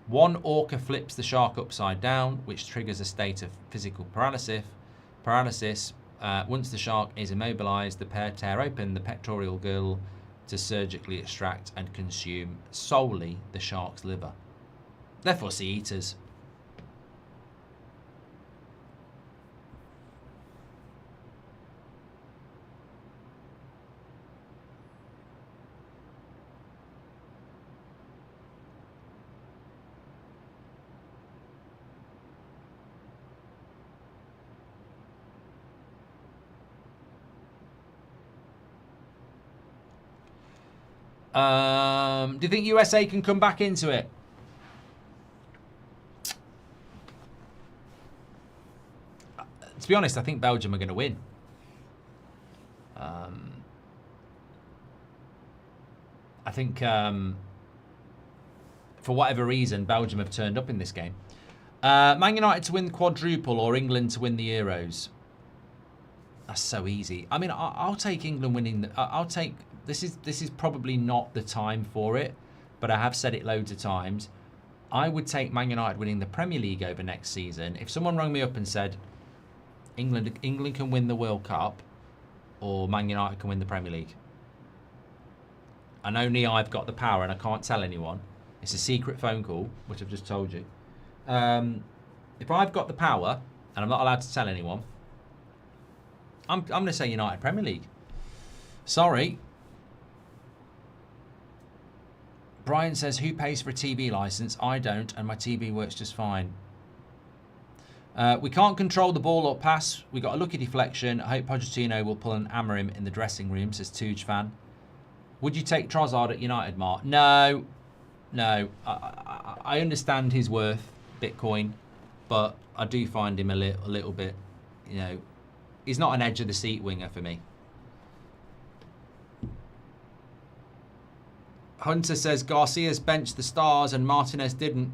One orca flips the shark upside down, which triggers a state of physical paralysis. Once the shark is immobilized, the pair tear open the pectoral gill to surgically extract and consume solely the shark's liver. They're fussy eaters. Do you think USA can come back into it? To be honest, I think Belgium are going to win. I think, for whatever reason, Belgium have turned up in this game. Man United to win quadruple or England to win the Euros? That's so easy. I mean, I'll take England winning. I'll take... This is probably not the time for it, but I have said it loads of times. I would take Man United winning the Premier League over next season. If someone rang me up and said, England can win the World Cup or Man United can win the Premier League, and only I've got the power and I can't tell anyone. It's a secret phone call, which I've just told you. If I've got the power and I'm not allowed to tell anyone, I'm going to say United Premier League. Sorry. Brian says, who pays for a TV license? I don't, and my TV works just fine. We can't control the ball or pass. We got a lucky deflection. I hope Pochettino will pull an Amorim in the dressing room, says Tooge fan. Would you take Trossard at United, Mark? No. No. I understand his worth, Bitcoin, but I do find him a little bit, you know, he's not an edge-of-the-seat winger for me. Hunter says Garcia's benched the stars and Martinez didn't.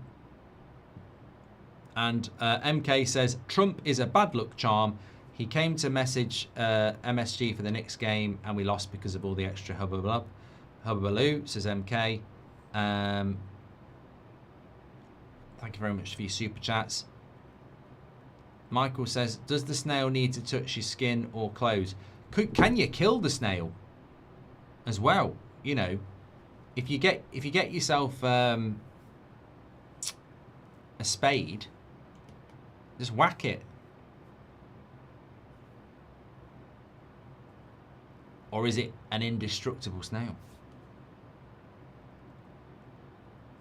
And MK says Trump is a bad luck charm. He came to message MSG for the Knicks game and we lost because of all the extra hubbubaloo, says MK. Thank you very much for your super chats. Michael says, does the snail need to touch your skin or clothes? Can you kill the snail as well? You know, if you get yourself a spade, just whack it. Or is it an indestructible snail?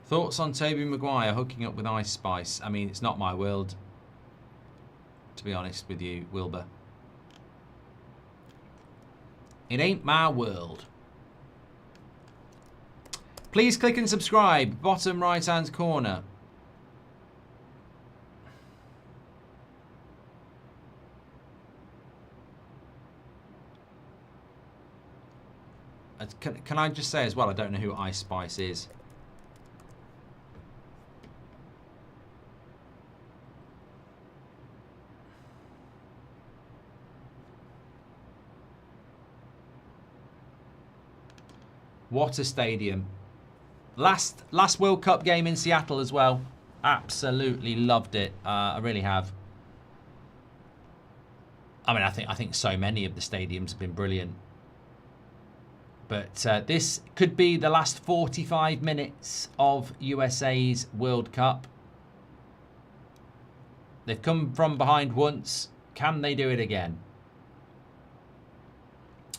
Thoughts on Toby Maguire hooking up with Ice Spice? I mean, it's not my world, to be honest with you, Wilbur. It ain't my world. Please click and subscribe. Bottom right hand corner. Can I just say as well, I don't know who Ice Spice is. What a stadium. Last World Cup game in Seattle as well. Absolutely loved it. I really have. I mean, I think so many of the stadiums have been brilliant. But this could be the last 45 minutes of USA's World Cup. They've come from behind once. Can they do it again?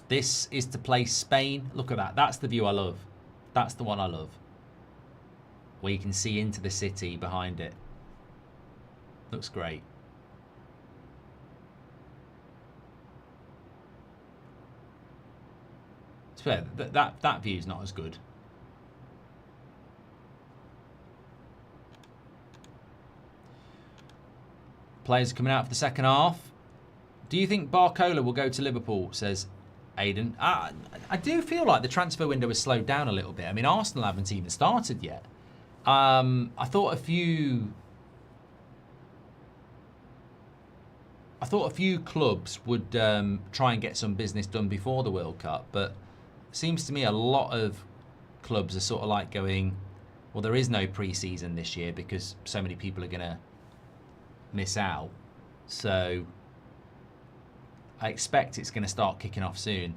This is to play Spain. Look at that. That's the view I love. That's the one I love. Where you can see into the city behind it. Looks great. It's fair. That view's not as good. Players are coming out for the second half. Do you think Barcola will go to Liverpool, says Aidan? I do feel like the transfer window has slowed down a little bit. I mean, Arsenal haven't even started yet. I thought a few clubs would try and get some business done before the World Cup, but it seems to me a lot of clubs are sort of like going, well, there is no pre-season this year because so many people are going to miss out. So I expect it's going to start kicking off soon.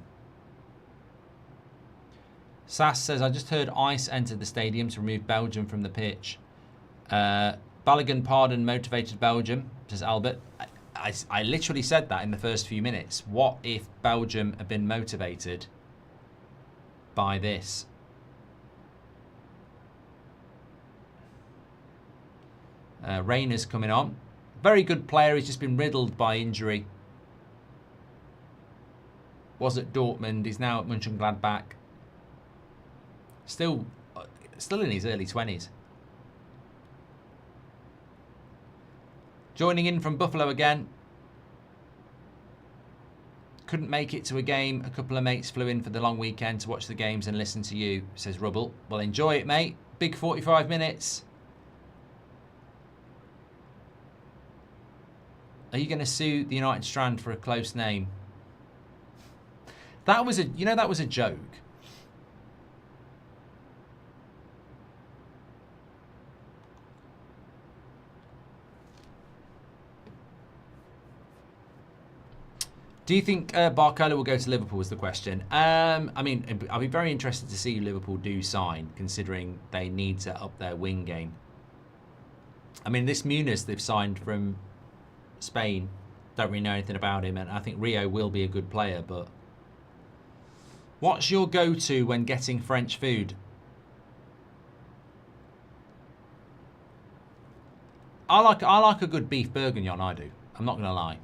Sass says, I just heard ICE entered the stadium to remove Belgium from the pitch. Balogun pardon motivated Belgium, says Albert. I literally said that in the first few minutes. What if Belgium have been motivated by this? Rayner's coming on. Very good player. He's just been riddled by injury. Was at Dortmund. He's now at Mönchengladbach. Still in his early 20s. Joining in from Buffalo again. Couldn't make it to a game. A couple of mates flew in for the long weekend to watch the games and listen to you, says Rubble. Well, enjoy it, mate. Big 45 minutes. Are you going to sue the United Strand for a close name? That was a joke. Do you think Barcola will go to Liverpool is the question. I mean, I'll be very interested to see who Liverpool do sign, considering they need to up their wing game. I mean, this Muniz they've signed from Spain, don't really know anything about him, and I think Rio will be a good player, but what's your go-to when getting French food? I like a good beef bourguignon, I do. I'm not going to lie.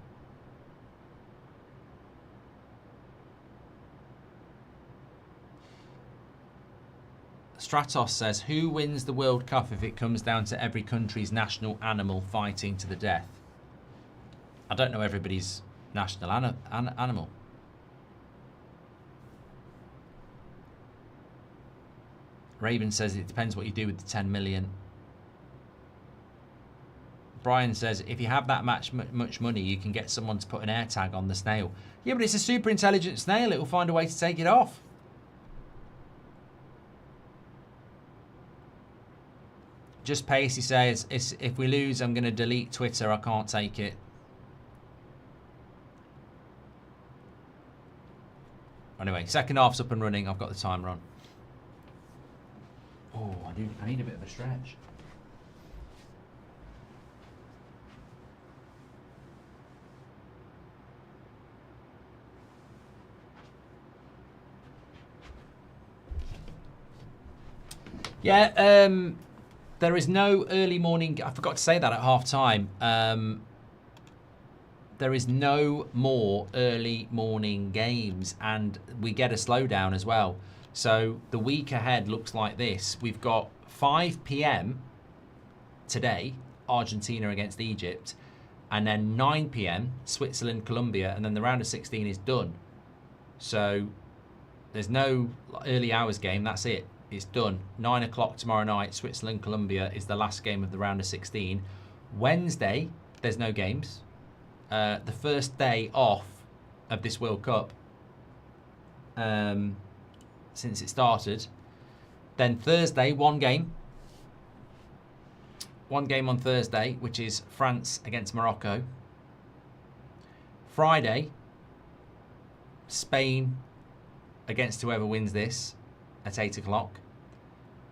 Stratos says, who wins the World Cup if it comes down to every country's national animal fighting to the death? I don't know everybody's national animal. Raven says it depends what you do with the 10 million. Brian says, if you have that much money, you can get someone to put an air tag on the snail. Yeah, but it's a super intelligent snail. It will find a way to take it off. Just Pacey says, if we lose, I'm going to delete Twitter. I can't take it. Anyway, second half's up and running. I've got the timer on. Oh, I need a bit of a stretch. Yeah, there is no early morning. I forgot to say that at half time. There is no more early morning games, and we get a slowdown as well. So the week ahead looks like this. We've got 5 p.m. today, Argentina against Egypt, and then 9 p.m. Switzerland, Colombia, and then the round of 16 is done. So there's no early hours game. That's it. It's done. 9 o'clock tomorrow night, Switzerland, Colombia is the last game of the round of 16. Wednesday, there's no games. The first day off of this World Cup since it started. Then Thursday, one game. One game on Thursday, which is France against Morocco. Friday, Spain against whoever wins this at 8 o'clock.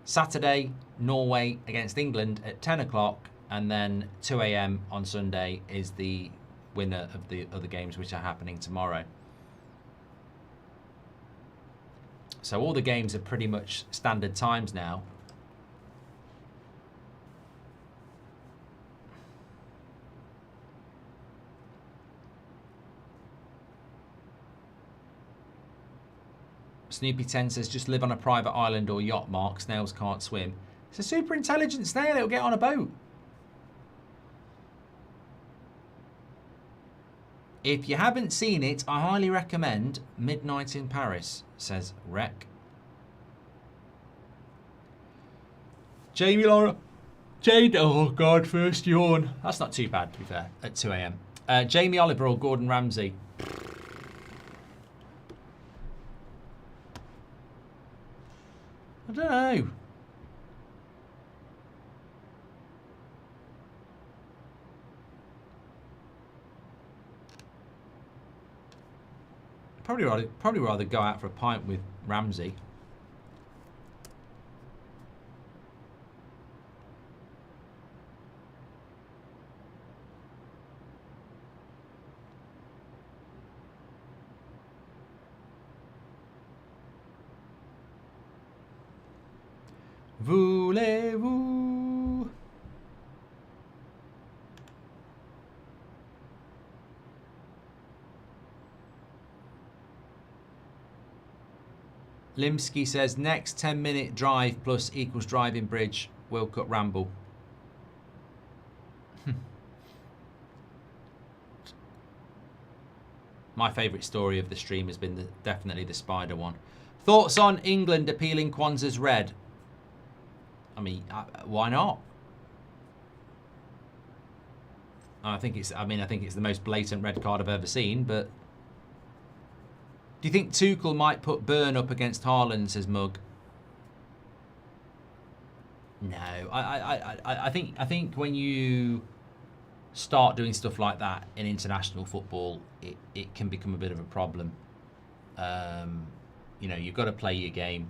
Saturday, Norway against England at 10 o'clock. And then 2 a.m. on Sunday is the winner of the other games, which are happening tomorrow. So all the games are pretty much standard times now. Snoopy10 says, just live on a private island or yacht, Mark. Snails can't swim. It's a super intelligent snail. It'll get on a boat. If you haven't seen it, I highly recommend Midnight in Paris, says Rec. Jamie Laura. Jade. Oh, God, first yawn. That's not too bad, to be fair, at 2 a.m. Jamie Oliver or Gordon Ramsay. I don't know. Probably rather go out for a pint with Ramsay. Voulez-vous? Limsky says next 10-minute drive plus equals driving bridge. World Cup ramble. My favourite story of the stream has been definitely the spider one. Thoughts on England appealing Kwanzaa's red? I mean, why not? I think it's the most blatant red card I've ever seen. But do you think Tuchel might put Burn up against Haaland? Says Mug. No, I think when you start doing stuff like that in international football, it can become a bit of a problem. You know, you've got to play your game,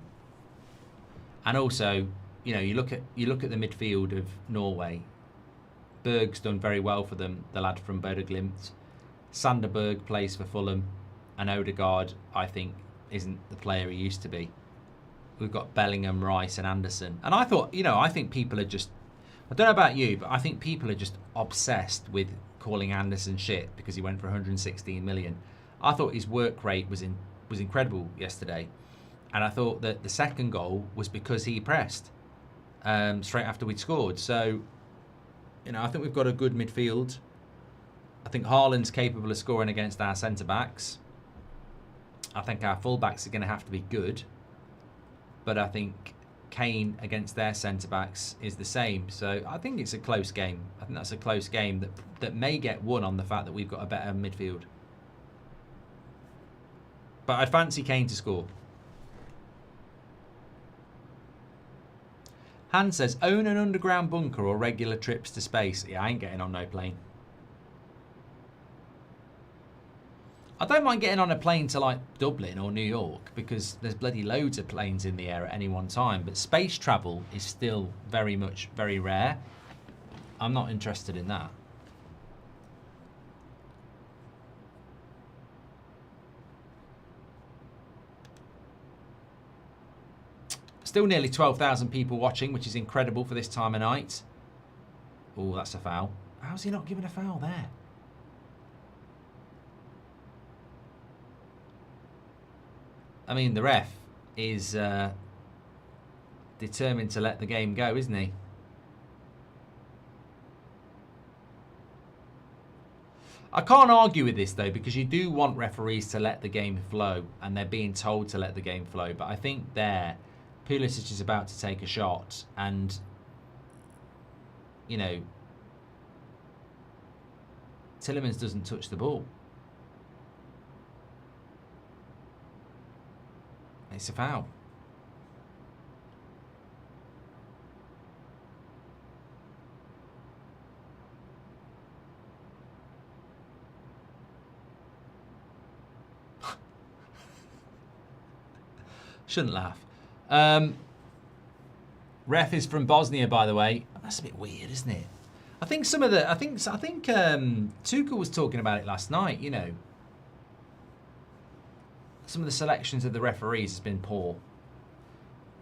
and also, you know, you look at the midfield of Norway. Berg's done very well for them, the lad from Bodø Glimt. Sanderberg plays for Fulham, and Odegaard, I think, isn't the player he used to be. We've got Bellingham, Rice, and Anderson, and I think people are just. I don't know about you, but I think people are just obsessed with calling Anderson shit because he went for 116 million. I thought his work rate was incredible yesterday, and I thought that the second goal was because he pressed straight after we'd scored. So, you know, I think we've got a good midfield. I think Haaland's capable of scoring against our centre backs. I think our full backs are going to have to be good, but I think Kane against their centre-backs is the same. So I think it's a close game. I think that's a close game that may get won on the fact that we've got a better midfield. But I'd fancy Kane to score. Han says, own an underground bunker or regular trips to space. Yeah, I ain't getting on no plane. I don't mind getting on a plane to like Dublin or New York because there's bloody loads of planes in the air at any one time. But space travel is still very rare. I'm not interested in that. Still nearly 12,000 people watching, which is incredible for this time of night. Oh, that's a foul. How's he not given a foul there? I mean, the ref is determined to let the game go, isn't he? I can't argue with this, though, because you do want referees to let the game flow, and they're being told to let the game flow. But I think there, Pulisic is about to take a shot, and, you know, Tielemans doesn't touch the ball. It's a foul. Shouldn't laugh. Ref is from Bosnia, by the way. That's a bit weird, isn't it? I think Tuchel was talking about it last night. You know, some of the selections of the referees has been poor.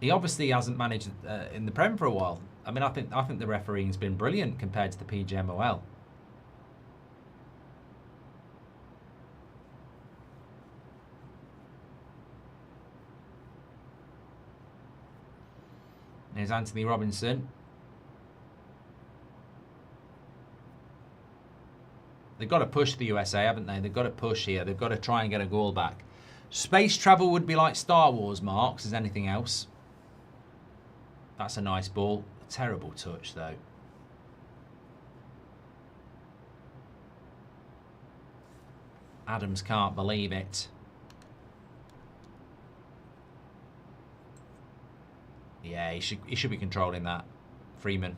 He obviously hasn't managed in the Prem for a while. I mean, I think the refereeing's been brilliant compared to the PGMOL. There's Anthony Robinson. They've got to push the USA, haven't they? They've got to push here. They've got to try and get a goal back. Space travel would be like Star Wars, Marks, as anything else. That's a nice ball. A terrible touch, though. Adams can't believe it. Yeah, he should be controlling that. Freeman.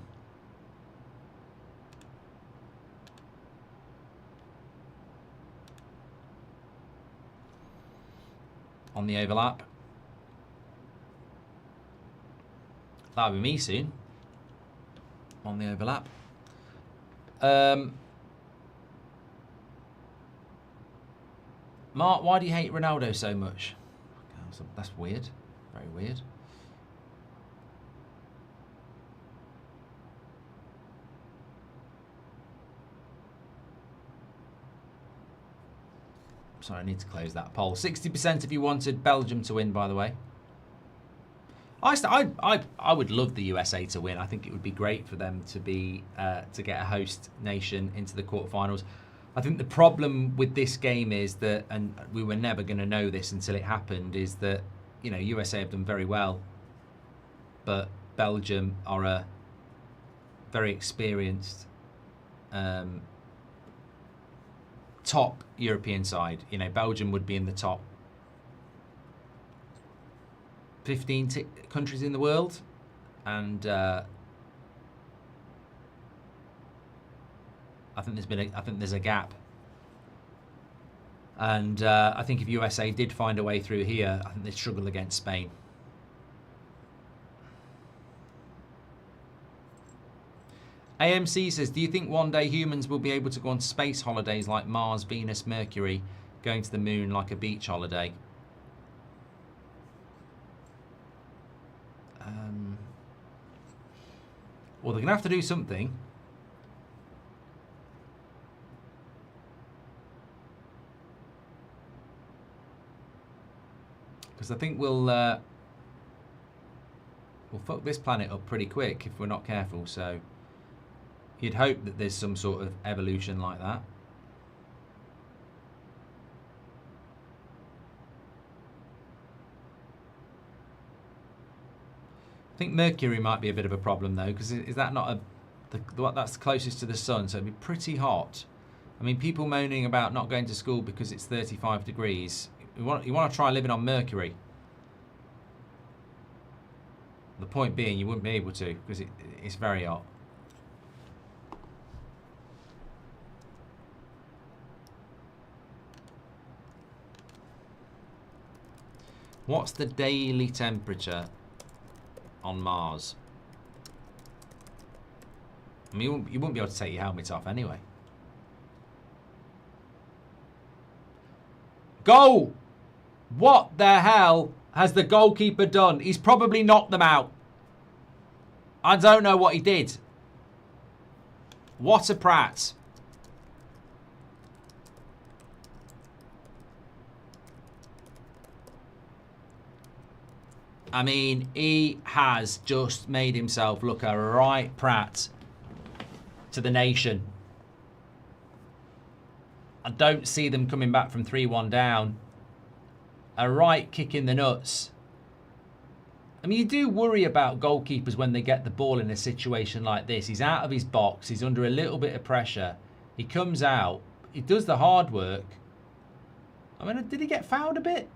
On the overlap. That'll be me soon. On the overlap. Mark, why do you hate Ronaldo so much? That's weird. Very weird. Sorry, I need to close that poll. 60% of you wanted Belgium to win, by the way. I would love the USA to win. I think it would be great for them to be to get a host nation into the quarterfinals. I think the problem with this game is that, and we were never going to know this until it happened, is that, you know, USA have done very well, but Belgium are a very experienced top European side. You know, Belgium would be in the top 15 countries in the world, and I think there's a gap, and I think if USA did find a way through here, I think they'd struggle against Spain. AMC says, do you think one day humans will be able to go on space holidays like Mars, Venus, Mercury, going to the moon like a beach holiday? Well, they're going to have to do something. Because I think we'll fuck this planet up pretty quick if we're not careful. So you'd hope that there's some sort of evolution like that. I think Mercury might be a bit of a problem though, because is that not that's closest to the sun, so it'd be pretty hot. I mean, people moaning about not going to school because it's 35 degrees. You want to try living on Mercury. The point being, you wouldn't be able to, because it's very hot. What's the daily temperature on Mars? I mean, you wouldn't be able to take your helmet off anyway. Goal! What the hell has the goalkeeper done? He's probably knocked them out. I don't know what he did. What a prat. I mean, he has just made himself look a right prat to the nation. I don't see them coming back from 3-1 down. A right kick in the nuts. I mean, you do worry about goalkeepers when they get the ball in a situation like this. He's out of his box. He's under a little bit of pressure. He comes out. He does the hard work. I mean, did he get fouled a bit?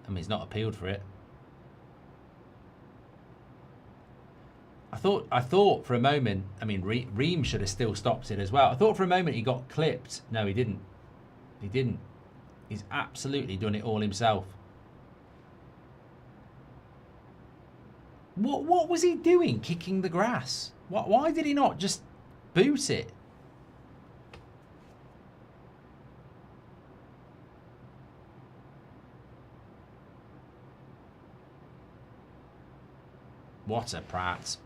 I mean, he's not appealed for it. I thought for a moment, I mean, Ream should have still stopped it as well. I thought for a moment he got clipped. No, he didn't. He didn't. He's absolutely done it all himself. What was he doing, kicking the grass? Why did he not just boot it? What a prat.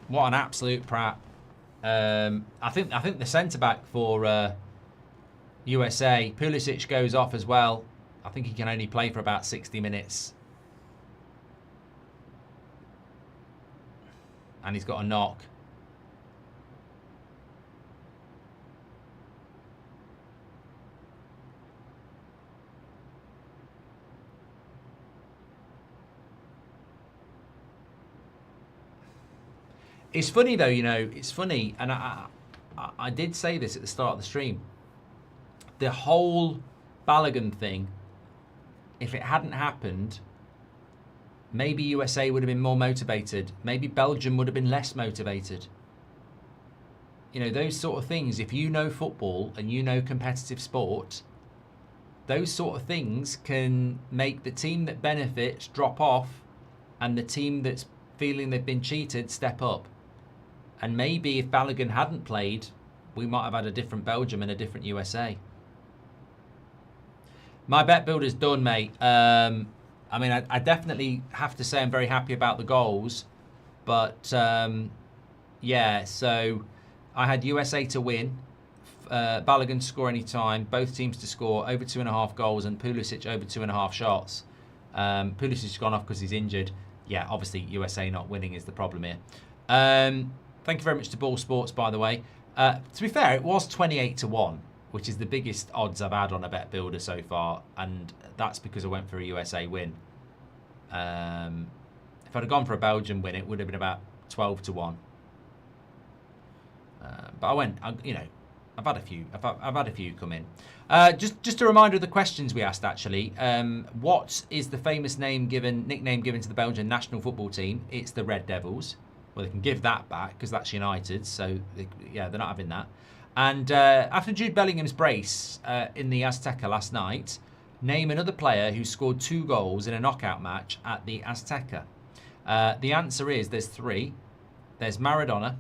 What an absolute prat. I think the centre-back for USA, Pulisic, goes off as well. I think he can only play for about 60 minutes. And he's got a knock. It's funny though, you know, it's funny, and I did say this at the start of the stream. The whole Balogun thing, if it hadn't happened, maybe USA would have been more motivated. Maybe Belgium would have been less motivated. You know, those sort of things, if you know football and you know competitive sport, those sort of things can make the team that benefits drop off and the team that's feeling they've been cheated step up. And maybe if Balogun hadn't played, we might have had a different Belgium and a different USA. My bet builder's done, mate. I mean, I definitely have to say I'm very happy about the goals. But, yeah, so I had USA to win. Balogun to score any time. Both teams to score over 2.5 goals and Pulisic over 2.5 shots. Pulisic's gone off because he's injured. yeah, obviously USA not winning is the problem here. Thank you very much to Ball Sports, by the way. To be fair, it was 28-1, which is the biggest odds I've had on a bet builder so far, and that's because I went for a USA win. If I'd have gone for a Belgian win, it would have been about 12-1. But I went, you know, I've had a few. I've had a few come in. Just a reminder of the questions we asked. Actually, what is the famous nickname given to the Belgian national football team? It's the Red Devils. Well, they can give that back because that's United. So yeah, they're not having that. And after Jude Bellingham's brace in the Azteca last night, name another player who scored 2 goals in a knockout match at the Azteca. The answer is there's 3. There's Maradona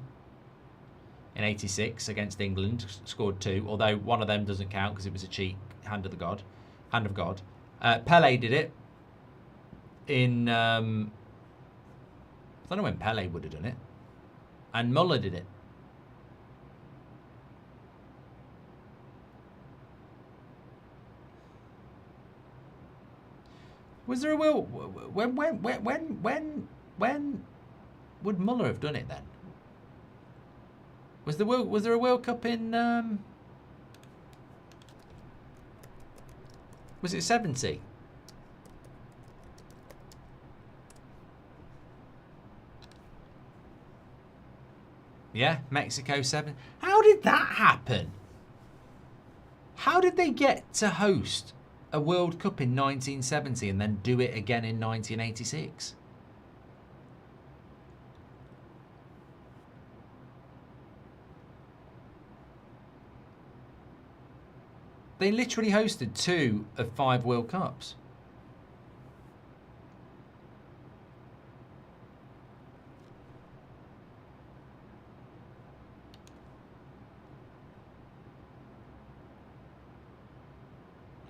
in '86 against England, scored 2, although one of them doesn't count because it was a cheat, hand of God. Pele did it in, I don't know when Pele would have done it, and Muller did it. Was there a will? When would Muller have done it then? Was there a World Cup in? Was it 70? Yeah, Mexico 7. How did that happen? How did they get to host a World Cup in 1970 and then do it again in 1986? They literally hosted 2 of 5 World Cups.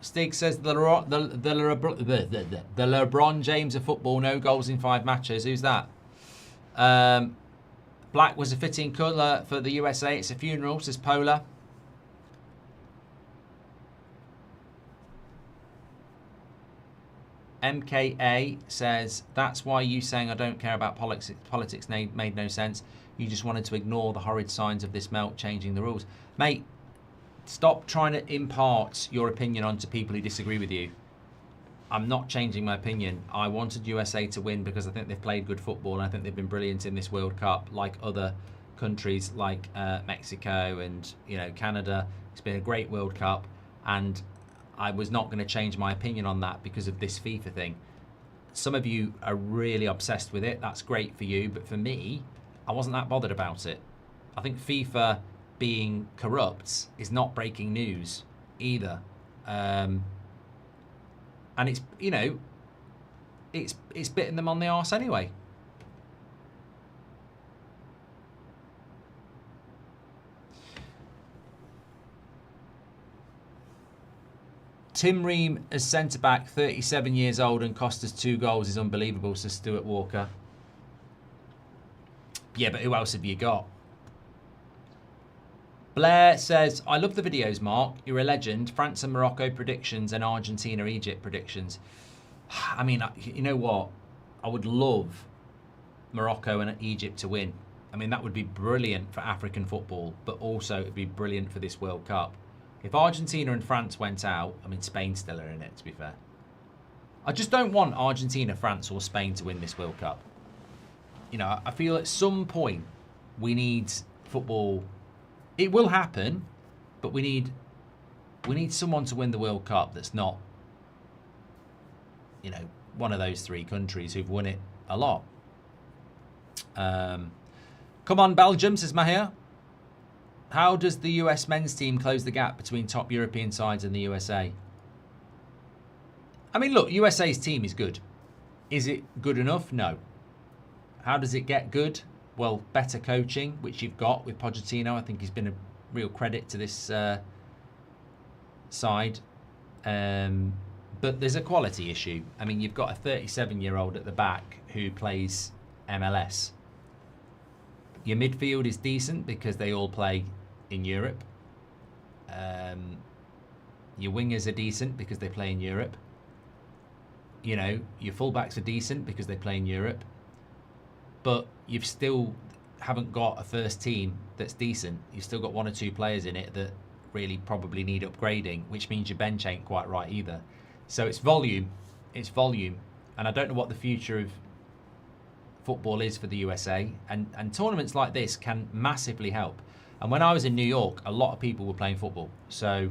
Stig says the LeBron James of football, no goals in 5 matches. Who's that? Black was a fitting colour for the USA. It's a funeral, says Polar. MKA says, that's why you saying I don't care about politics made no sense. You just wanted to ignore the horrid signs of this melt changing the rules. Mate, stop trying to impart your opinion onto people who disagree with you. I'm not changing my opinion. I wanted USA to win because I think they've played good football and I think they've been brilliant in this World Cup, like other countries like Mexico and Canada. It's been a great World Cup, and I was not going to change my opinion on that because of this FIFA thing. Some of you are really obsessed with it. That's great for you. But for me, I wasn't that bothered about it. I think FIFA being corrupt is not breaking news either. And it's, it's bitten them on the arse anyway. Tim Ream as centre-back, 37 years old and cost us 2 goals is unbelievable, says Stuart Walker. Yeah, but who else have you got? Blair says, I love the videos, Mark. You're a legend. France and Morocco predictions and Argentina-Egypt predictions. I mean, you know what? I would love Morocco and Egypt to win. I mean, that would be brilliant for African football, but also it would be brilliant for this World Cup. If Argentina and France went out, I mean, Spain still are in it, to be fair. I just don't want Argentina, France, or Spain to win this World Cup. I feel at some point we need football. It will happen, but we need someone to win the World Cup that's not, one of those 3 countries who've won it a lot. Come on, Belgium, says Mahir. How does the US men's team close the gap between top European sides and the USA? I mean, look, USA's team is good. Is it good enough? No. How does it get good? Well, better coaching, which you've got with Pochettino. I think he's been a real credit to this side. But there's a quality issue. I mean, you've got a 37-year-old at the back who plays MLS. Your midfield is decent because they all play in Europe. Your wingers are decent because they play in Europe. You know, your fullbacks are decent because they play in Europe, but you've still haven't got a first team that's decent. You've still got one or two players in it that really probably need upgrading, which means your bench ain't quite right either. So it's volume. It's volume. And I don't know what the future of football is for the USA. And tournaments like this can massively help. And when I was in New York, a lot of people were playing football. So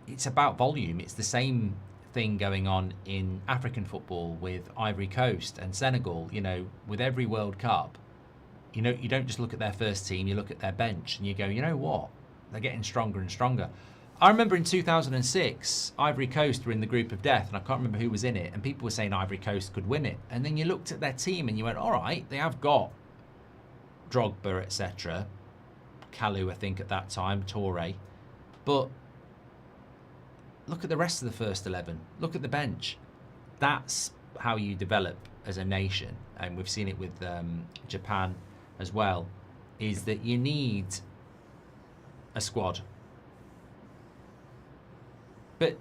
it's about volume. It's the same thing going on in African football with Ivory Coast and Senegal. You know, with every World Cup, you know, you don't just look at their first team, you look at their bench and you go, you know what? They're getting stronger and stronger. I remember in 2006, Ivory Coast were in the group of death, and I can't remember who was in it, and people were saying Ivory Coast could win it. And then you looked at their team and you went, all right, they have got Drogba, etc. Kalou, I think, at that time, Toure. But look at the rest of the first 11. Look at the bench. That's how you develop as a nation. And we've seen it with Japan as well, is that you need a squad. But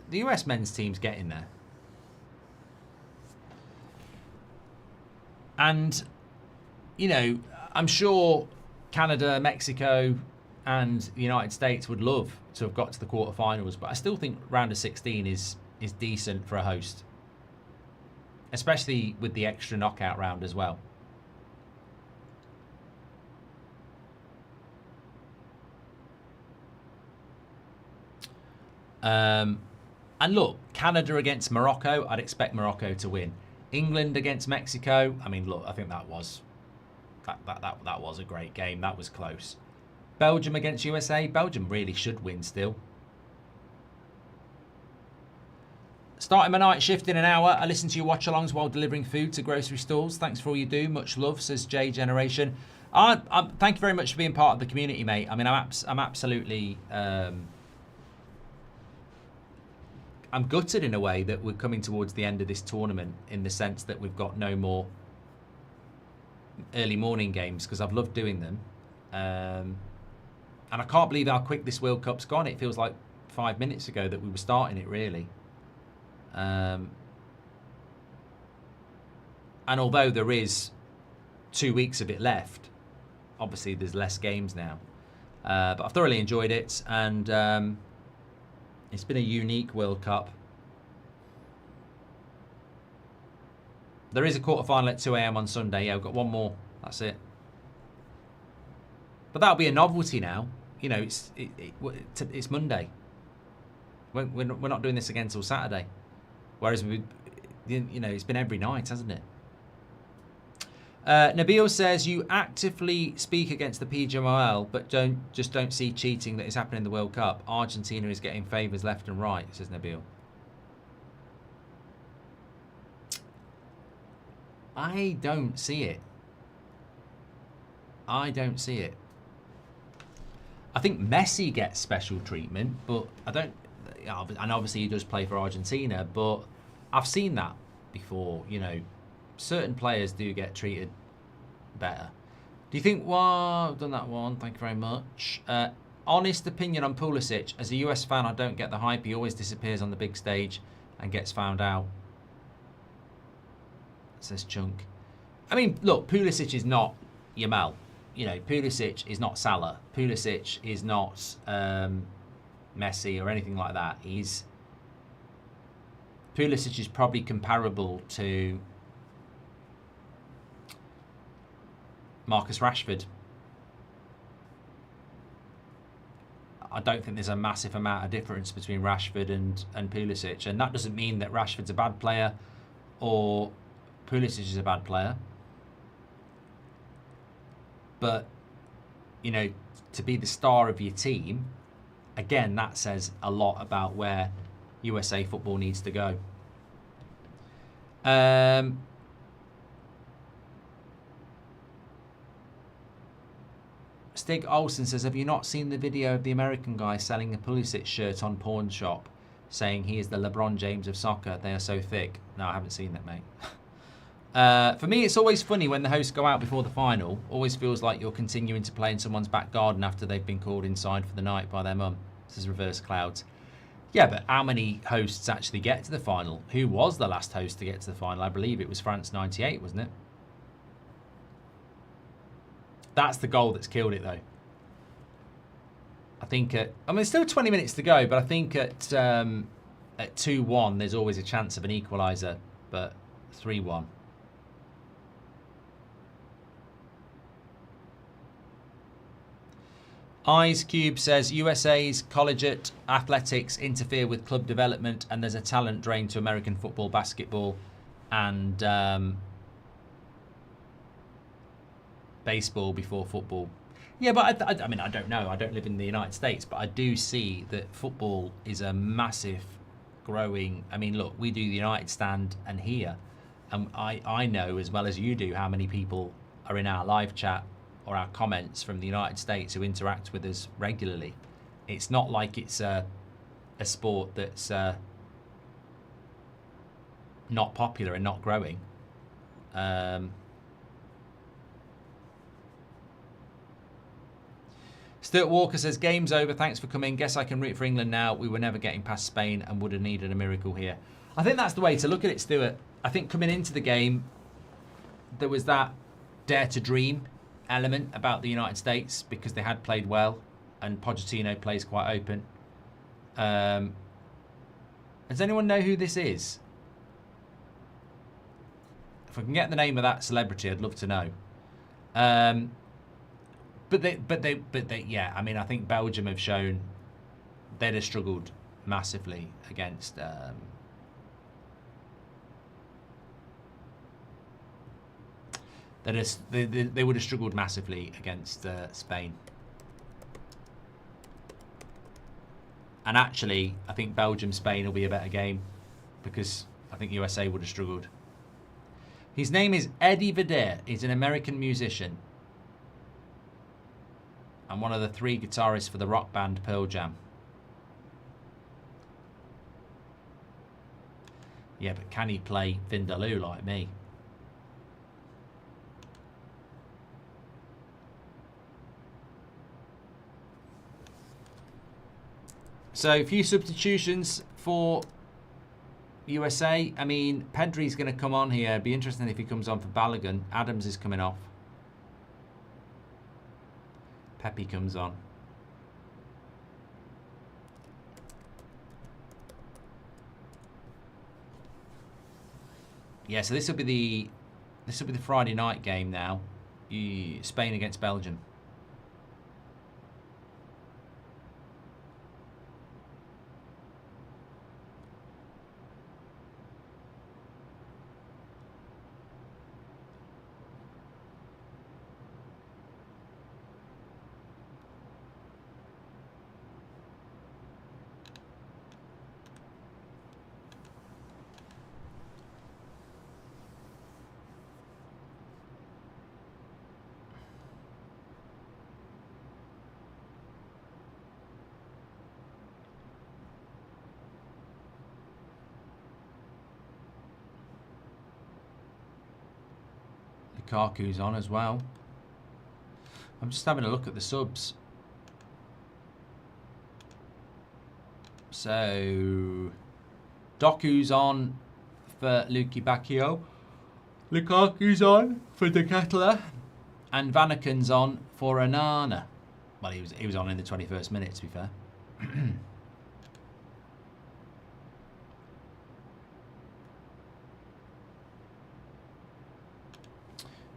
the US men's team's getting there. And, you know, I'm sure Canada, Mexico, and the United States would love to have got to the quarterfinals, but I still think round of 16 is decent for a host, especially with the extra knockout round as well. And look, Canada against Morocco, I'd expect Morocco to win. England against Mexico, I mean, look, I think that was a great game. That was close. Belgium against USA, Belgium really should win still. Starting my night shift in an hour. I listen to your watch-alongs while delivering food to grocery stores. Thanks for all you do. Much love, says J Generation. Thank you very much for being part of the community, mate. I mean, I'm absolutely... I'm gutted in a way that we're coming towards the end of this tournament, in the sense that we've got no more early morning games, because I've loved doing them. And I can't believe how quick this World Cup's gone. It feels like 5 minutes ago that we were starting it, really. And although there is 2 weeks of it left, obviously there's less games now. But I've thoroughly enjoyed it, and it's been a unique World Cup. There is a quarterfinal at 2 AM on Sunday. Yeah, we've got one more. That's it. But that'll be a novelty now. You know, it's Monday. We're not doing this again till Saturday. Whereas it's been every night, hasn't it? Nabil says, you actively speak against the PGMOL, but don't see cheating that is happening in the World Cup. Argentina is getting favours left and right, says Nabil. I don't see it. I don't see it. I think Messi gets special treatment, but I don't... And obviously he does play for Argentina, but I've seen that before, you know. Certain players do get treated better. Do you think, well, I've done that one, thank you very much. Honest opinion on Pulisic. As a US fan, I don't get the hype. He always disappears on the big stage and gets found out, says Chunk. I mean, look, Pulisic is not Yamal. You know, Pulisic is not Salah. Pulisic is not Messi or anything like that. Pulisic is probably comparable to Marcus Rashford. I don't think there's a massive amount of difference between Rashford and Pulisic, and that doesn't mean that Rashford's a bad player or Pulisic is a bad player. But, you know, to be the star of your team, again, that says a lot about where USA football needs to go. Stig Olsen says, have you not seen the video of the American guy selling a Pulisic shirt on Pawn Shop, saying he is the LeBron James of soccer? They are so thick. No, I haven't seen that, mate. For me, it's always funny when the hosts go out before the final. Always feels like you're continuing to play in someone's back garden after they've been called inside for the night by their mum. This is Reverse Clouds. Yeah, but how many hosts actually get to the final? Who was the last host to get to the final? I believe it was France 98, wasn't it? That's the goal that's killed it, though. I think I mean, there's still 20 minutes to go, but I think at 2-1, there's always a chance of an equaliser, but 3-1. Ice Cube says USA's collegiate athletics interfere with club development, and there's a talent drain to American football, basketball, and baseball before football. Yeah, but I mean, I don't know. I don't live in the United States, but I do see that football is a massive growing. I mean, look, we do the United Stand and here, and I know as well as you do how many people are in our live chat or our comments from the United States who interact with us regularly. It's not like it's a sport that's not popular and not growing. Stuart Walker says, game's over, thanks for coming. Guess I can root for England now. We were never getting past Spain and would have needed a miracle here. I think that's the way to look at it, Stuart. I think coming into the game, there was that dare to dream element about the United States because they had played well and Pochettino plays quite open. Does anyone know who this is? If I can get the name of that celebrity, I'd love to know. But they, yeah. I mean, I think Belgium have shown they'd have struggled massively against. They would have struggled massively against Spain. And actually, I think Belgium-Spain will be a better game because I think USA would have struggled. His name is Eddie Vedder. He's an American musician. And one of the 3 guitarists for the rock band Pearl Jam. Yeah, but can he play Vindaloo like me? So a few substitutions for USA. I mean, Pedri's going to come on here. It'd be interesting if he comes on for Balogun. Adams is coming off. Pepe comes on. Yeah, so this will be the Friday night game now. Spain against Belgium. Lukaku's on as well. I'm just having a look at the subs. So Doku's on for Luki Bacchio. Lukaku's on for De Ketelaere. And Vanaken's on for Anana. Well, he was on in the 21st minute, to be fair.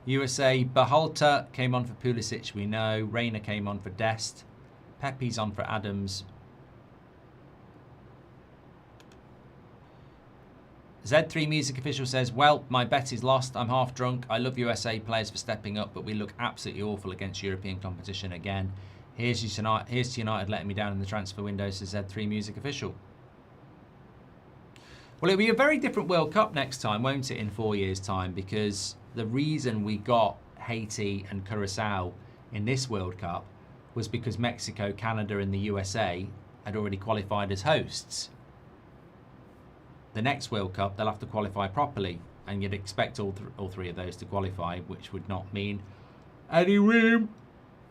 USA, Bahalta came on for Pulisic, we know. Reina came on for Dest. Pepe's on for Adams. Z3 Music Official says, well, my bet is lost. I'm half drunk. I love USA players for stepping up, but we look absolutely awful against European competition again. Here's to United letting me down in the transfer window, says Z3 Music Official. Well, it'll be a very different World Cup next time, won't it, in 4 years' time? Because the reason we got Haiti and Curacao in this World Cup was because Mexico, Canada and the USA had already qualified as hosts. The next World Cup, they'll have to qualify properly, and you'd expect all three of those to qualify, which would not mean any room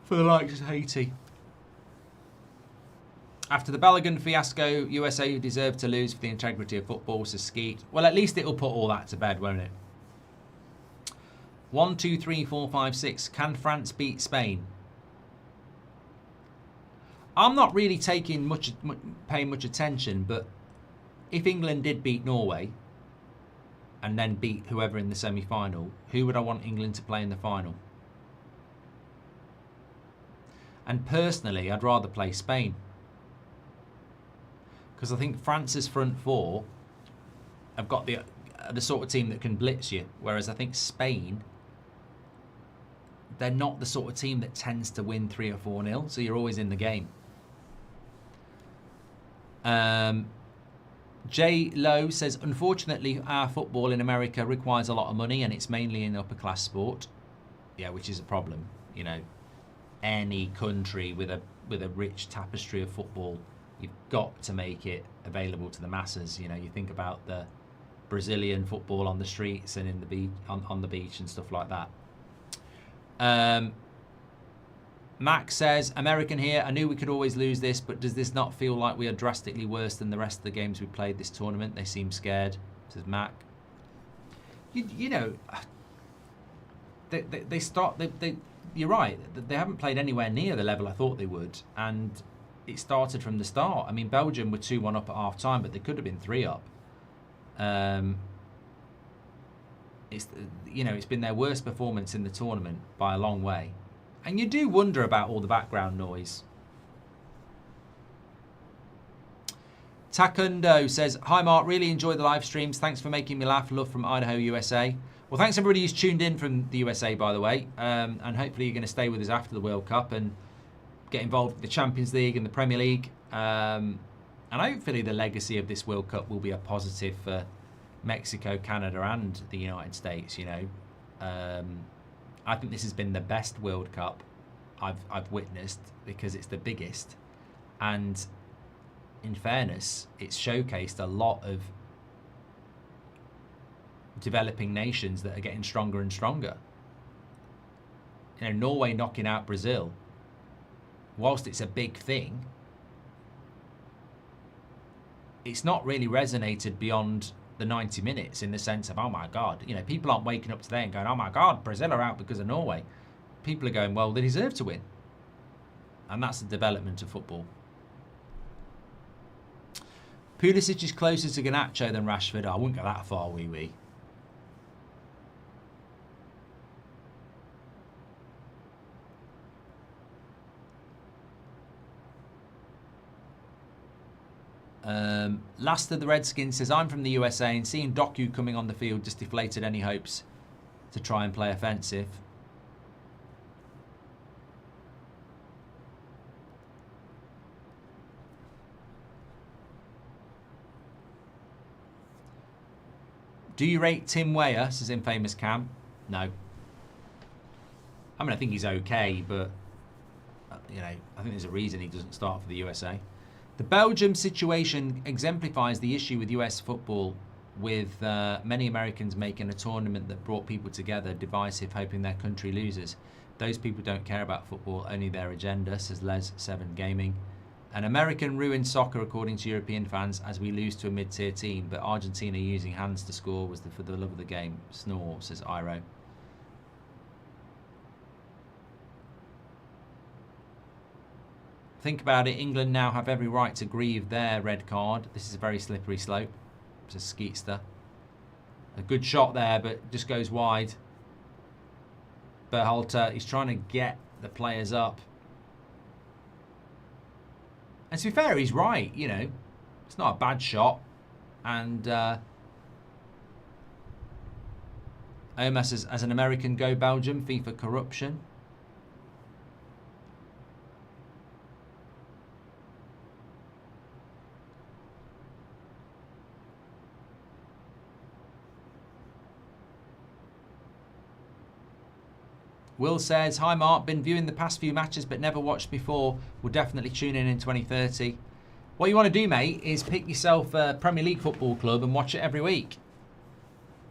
for the likes of Haiti. After the Belgium fiasco, USA deserve to lose for the integrity of football, says Skeet. Well, at least it'll put all that to bed, won't it? 1, 2, 3, 4, 5, 6. Can France beat Spain? I'm not really paying much attention, but if England did beat Norway and then beat whoever in the semi-final, who would I want England to play in the final? And personally, I'd rather play Spain. Because I think France's front four have got the sort of team that can blitz you. Whereas I think Spain, they're not the sort of team that tends to win 3 or 4-0. So you're always in the game. J. Lowe says, unfortunately, our football in America requires a lot of money and it's mainly an upper class sport. Yeah, which is a problem. You know, any country with a rich tapestry of football, you've got to make it available to the masses. You know, you think about the Brazilian football on the streets and in the beach, on the beach and stuff like that. Max says, American here, I knew we could always lose this, but does this not feel like we are drastically worse than the rest of the games we played this tournament? They seem scared, says Mac. You know, you're right, they haven't played anywhere near the level I thought they would, and it started from the start. I mean, Belgium were 2-1 up at half time, but they could have been 3 up. It's been their worst performance in the tournament by a long way. And you do wonder about all the background noise. Takundo says, hi Mark, really enjoy the live streams. Thanks for making me laugh. Love from Idaho, USA. Well, thanks everybody who's tuned in from the USA, by the way. And hopefully you're going to stay with us after the World Cup and get involved with the Champions League and the Premier League. And hopefully the legacy of this World Cup will be a positive for Mexico, Canada and the United States, you know. I think this has been the best World Cup I've witnessed because it's the biggest. And in fairness, it's showcased a lot of developing nations that are getting stronger and stronger. You know, Norway knocking out Brazil, whilst it's a big thing, it's not really resonated beyond the 90 minutes in the sense of, oh my God, you know, people aren't waking up today and going, oh my God, Brazil are out because of Norway. People are going, well, they deserve to win. And that's the development of football. Pulisic is closer to Garnacho than Rashford. I wouldn't go that far, wee. Last of the Redskins says, I'm from the USA and seeing Doku coming on the field just deflated any hopes to try and play offensive. Do you rate Tim Weah, says Infamous Cam? No. I mean, I think he's okay, but, you know, I think there's a reason he doesn't start for the USA. The Belgium situation exemplifies the issue with US football, with many Americans making a tournament that brought people together divisive, hoping their country loses. Those people don't care about football, only their agenda, says Les7 Gaming. An American ruined soccer, according to European fans, as we lose to a mid-tier team, but Argentina using hands to score was for the love of the game. Snore, says Iro. Think about it, England now have every right to grieve their red card. This is a very slippery slope, says Skeetster. A good shot there, but just goes wide. Berhalter, he's trying to get the players up. And to be fair, he's right, you know. It's not a bad shot. And Omar says, as an American, go Belgium, FIFA corruption. Will says, hi Mark, been viewing the past few matches but never watched before. Will definitely tune in 2030. What you want to do, mate, is pick yourself a Premier League football club and watch it every week.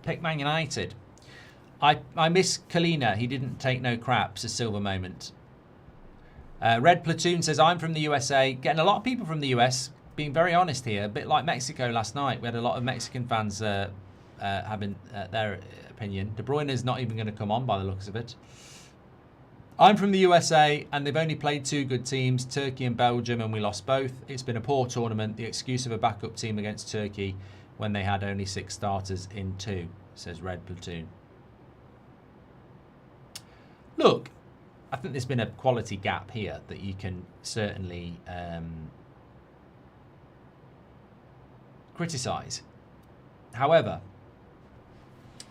Pick Man United. I miss Kalina. He didn't take no crap. It's a silver moment. Red Platoon says, I'm from the USA. Getting a lot of people from the US, being very honest here. A bit like Mexico last night. We had a lot of Mexican fans having their opinion. De Bruyne is not even going to come on by the looks of it. I'm from the USA, and they've only played 2 good teams, Turkey and Belgium, and we lost both. It's been a poor tournament. The excuse of a backup team against Turkey when they had only 6 starters in 2, says Red Platoon. Look, I think there's been a quality gap here that you can certainly criticise. However,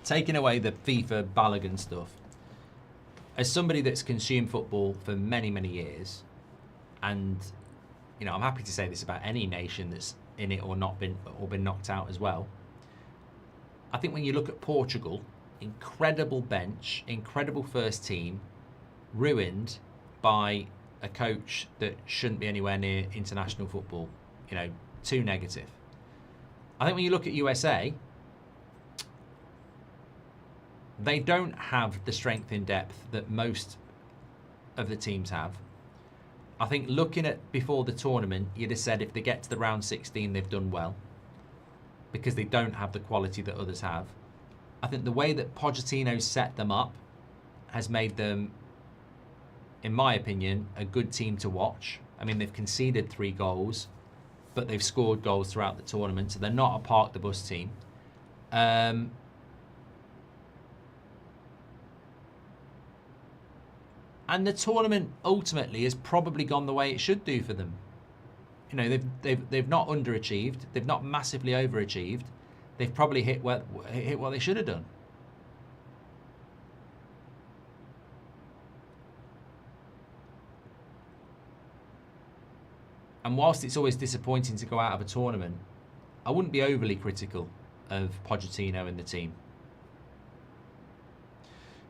taking away the FIFA Balogun stuff, as somebody that's consumed football for many, many years, and I'm happy to say this about any nation that's in it or been knocked out as well. I think when you look at Portugal, incredible bench, incredible first team, ruined by a coach that shouldn't be anywhere near international football. Too negative. I think when you look at USA, they don't have the strength in depth that most of the teams have. I think looking at before the tournament, you'd have said if they get to the round 16, they've done well, because they don't have the quality that others have. I think the way that Pochettino set them up has made them, in my opinion, a good team to watch. I mean, they've conceded 3 goals, but they've scored goals throughout the tournament, so they're not a park the bus team. And the tournament ultimately has probably gone the way it should do for them. They've not underachieved. They've not massively overachieved. They've probably hit what they should have done. And whilst it's always disappointing to go out of a tournament, I wouldn't be overly critical of Pochettino and the team.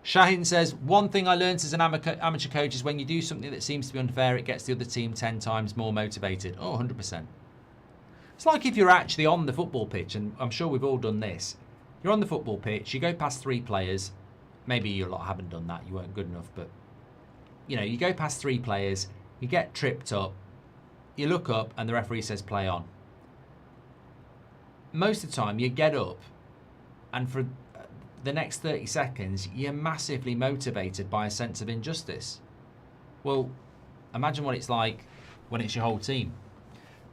Shahin says, one thing I learned as an amateur coach is when you do something that seems to be unfair, it gets the other team 10 times more motivated. Oh, 100%. It's like if you're actually on the football pitch, and I'm sure we've all done this. You're on the football pitch, you go past 3 players. Maybe you lot haven't done that, you weren't good enough, but you go past 3 players, you get tripped up, you look up and the referee says play on. Most of the time you get up and for the next 30 seconds, you're massively motivated by a sense of injustice. Well, imagine what it's like when it's your whole team.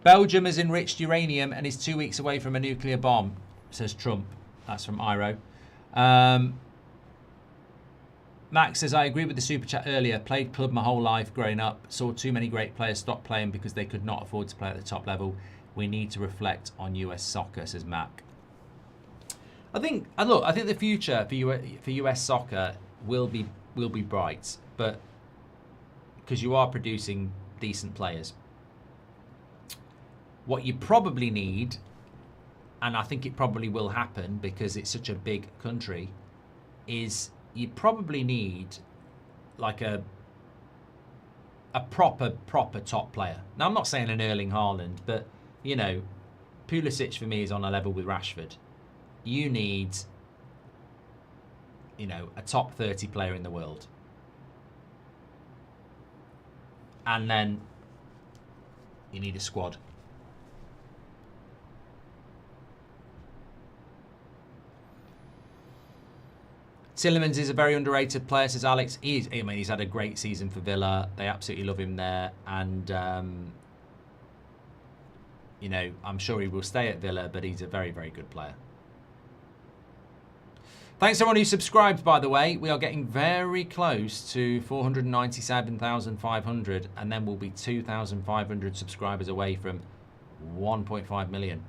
Belgium has enriched uranium and is 2 weeks away from a nuclear bomb, says Trump. That's from Iro. Max says, I agree with the super chat earlier. Played club my whole life growing up. Saw too many great players stop playing because they could not afford to play at the top level. We need to reflect on US soccer, says Mac. I think the future for US soccer will be bright, but because you are producing decent players. What you probably need, and I think it probably will happen because it's such a big country, is you probably need like a proper top player. Now I'm not saying an Erling Haaland, but Pulisic for me is on a level with Rashford. You need, a top 30 player in the world. And then you need a squad. Tillemans is a very underrated player, says Alex. He's had a great season for Villa. They absolutely love him there. And, I'm sure he will stay at Villa, but he's a very, very good player. Thanks to everyone who subscribed, by the way. We are getting very close to 497,500, and then we'll be 2,500 subscribers away from 1.5 million.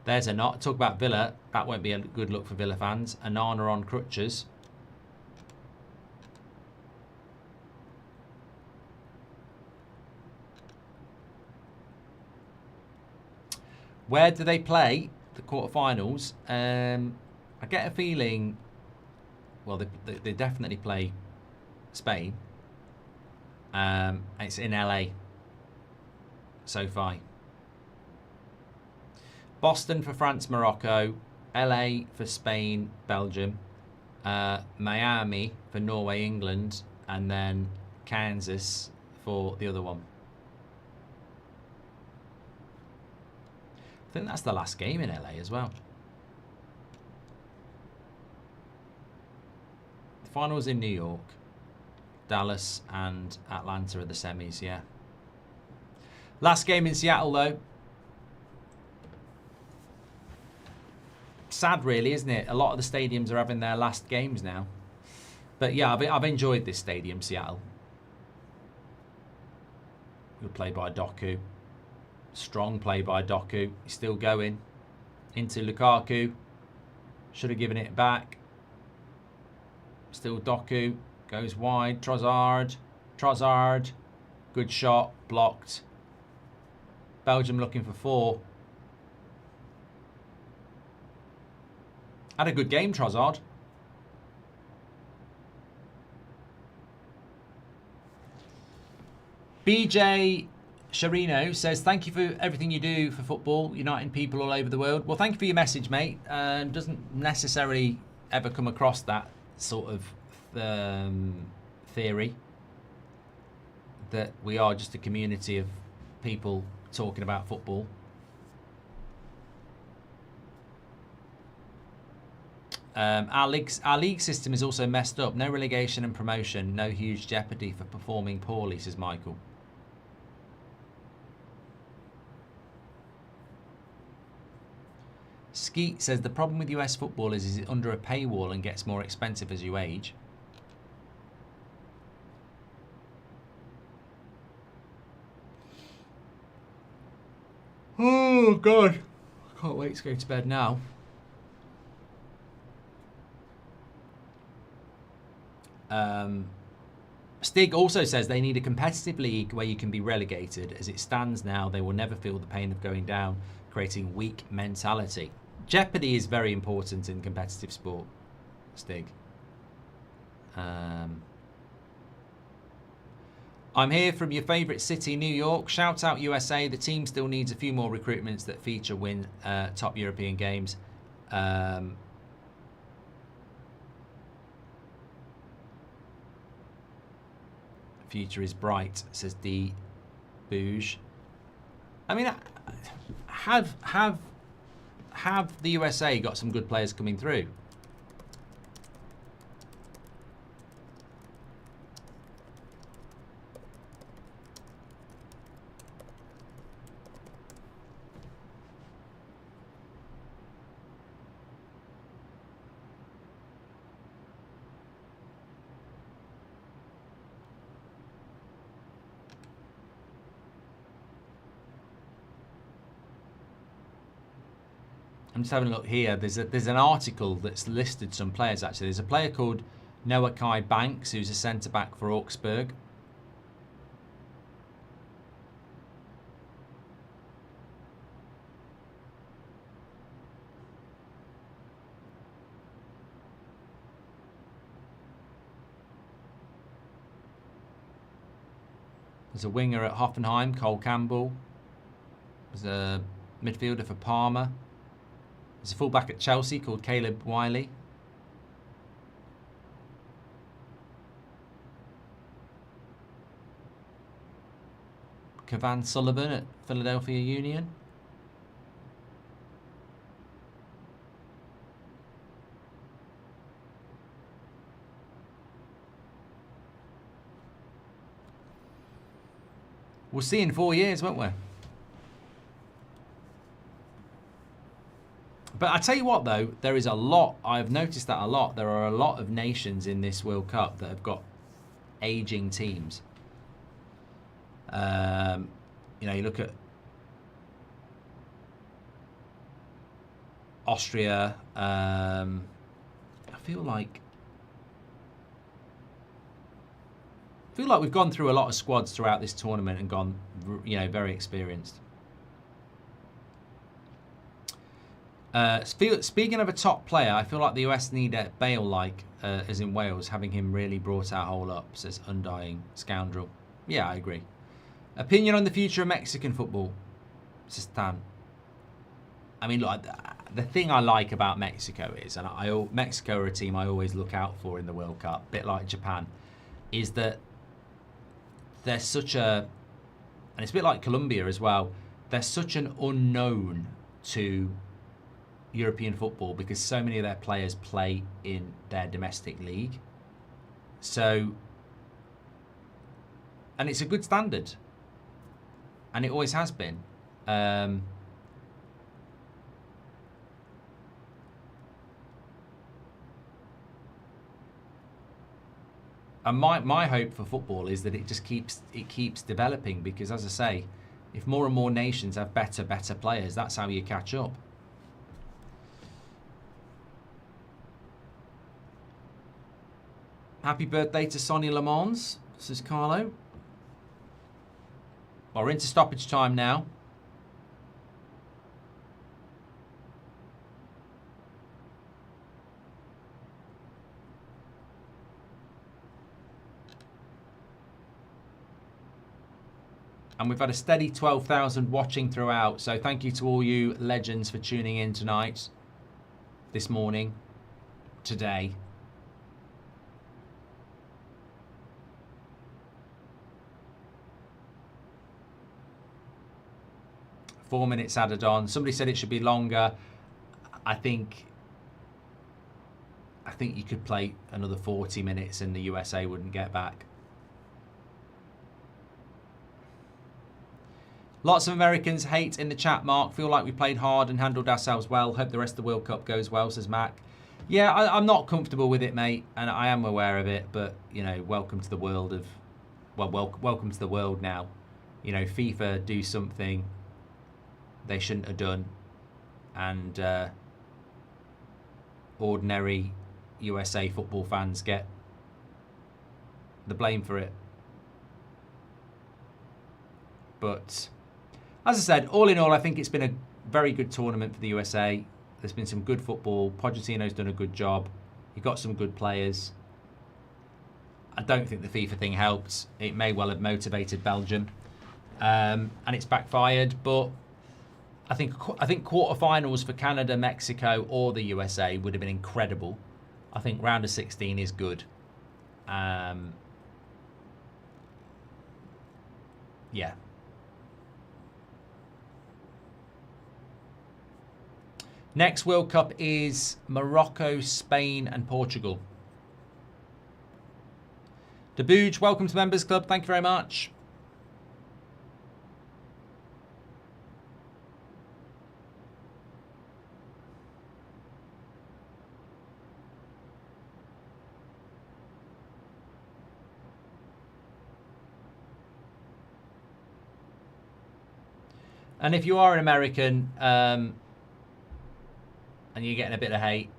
There's a not. Talk about Villa. That won't be a good look for Villa fans. Anana on crutches. Where do they play the quarterfinals? I get a feeling, well, they definitely play Spain. It's in LA, SoFi. Boston for France, Morocco. LA for Spain, Belgium. Miami for Norway, England. And then Kansas for the other one. I think that's the last game in LA as well. The finals in New York. Dallas and Atlanta are the semis, yeah. Last game in Seattle, though. Sad, really, isn't it? A lot of the stadiums are having their last games now. But yeah, I've enjoyed this stadium, Seattle. Good play by Doku. Strong play by Doku. He's still going. Into Lukaku. Should have given it back. Still Doku. Goes wide. Trossard. Trossard. Good shot. Blocked. Belgium looking for 4. Had a good game, Trossard. BJ Sharino says, thank you for everything you do for football, uniting people all over the world. Well, thank you for your message, mate. Doesn't necessarily ever come across that sort of theory that we are just a community of people talking about football. Our league system is also messed up. No relegation and promotion. No huge jeopardy for performing poorly, says Michael. Skeet says the problem with US football is it's under a paywall and gets more expensive as you age. Oh, God. I can't wait to go to bed now. Stig also says they need a competitive league where you can be relegated. As it stands now, they will never feel the pain of going down, creating weak mentality. Jeopardy is very important in competitive sport, Stig. I'm here from your favourite city, New York. Shout out USA. The team still needs a few more recruitments that feature win top European games. Future is bright, says D. Bouge. I mean, have the USA got some good players coming through? I'm just having a look here. There's an article that's listed some players, actually. There's a player called Noah Kai Banks, who's a centre-back for Augsburg. There's a winger at Hoffenheim, Cole Campbell. There's a midfielder for Parma. There's a fullback at Chelsea called Caleb Wiley. Cavan Sullivan at Philadelphia Union. We'll see in 4 years, won't we? But I tell you what, though, there is a lot. I've noticed that a lot. There are a lot of nations in this World Cup that have got aging teams. You know, you look at Austria. I feel like we've gone through a lot of squads throughout this tournament and gone, you know, very experienced. Speaking of a top player, I feel like the US need a Bale like, as in Wales, having him really brought our whole up, says Undying Scoundrel. Yeah, I agree. Opinion on the future of Mexican football, says Tan. I mean, look, the thing I like about Mexico is, and Mexico are a team I always look out for in the World Cup, a bit like Japan, is that they're such a, and it's a bit like Colombia as well, they're such an unknown to European football because so many of their players play in their domestic league. So, and it's a good standard. And it always has been. And my hope for football is that it just keeps developing, because as I say, if more and more nations have better players, that's how you catch up. Happy birthday to Sonny Lamons, says Carlo. Well, we're into stoppage time now. And we've had a steady 12,000 watching throughout. So thank you to all you legends for tuning in tonight, this morning, today. Four minutes added on. Somebody said it should be longer. I think you could play another 40 minutes and the USA wouldn't get back. Lots of Americans hate in the chat, Mark. Feel like we played hard and handled ourselves well. Hope the rest of the World Cup goes well, says Mac. Yeah, I'm not comfortable with it, mate, and I am aware of it. But you know, welcome to the world of, welcome to the world now. You know, FIFA do something they shouldn't have done, and ordinary USA football fans get the blame for it. But as I said, all in all, I think it's been a very good tournament for the USA. There's been some good football. Pochettino's done a good job. You've got some good players. I don't think the FIFA thing helped. It may well have motivated Belgium, and it's backfired. But I think quarterfinals for Canada, Mexico, or the USA would have been incredible. I think round of 16 is good. Yeah. Next World Cup is Morocco, Spain, and Portugal. Debooge, welcome to Members Club. Thank you very much. And if you are an American and you're getting a bit of hate,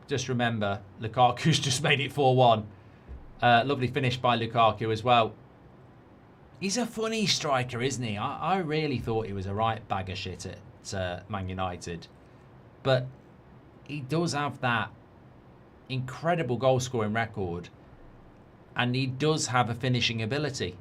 just remember Lukaku's just made it 4-1. Lovely finish by Lukaku as well. He's a funny striker, isn't he? I really thought he was a right bag of shit at Man United. But he does have that incredible goal-scoring record. And he does have a finishing ability.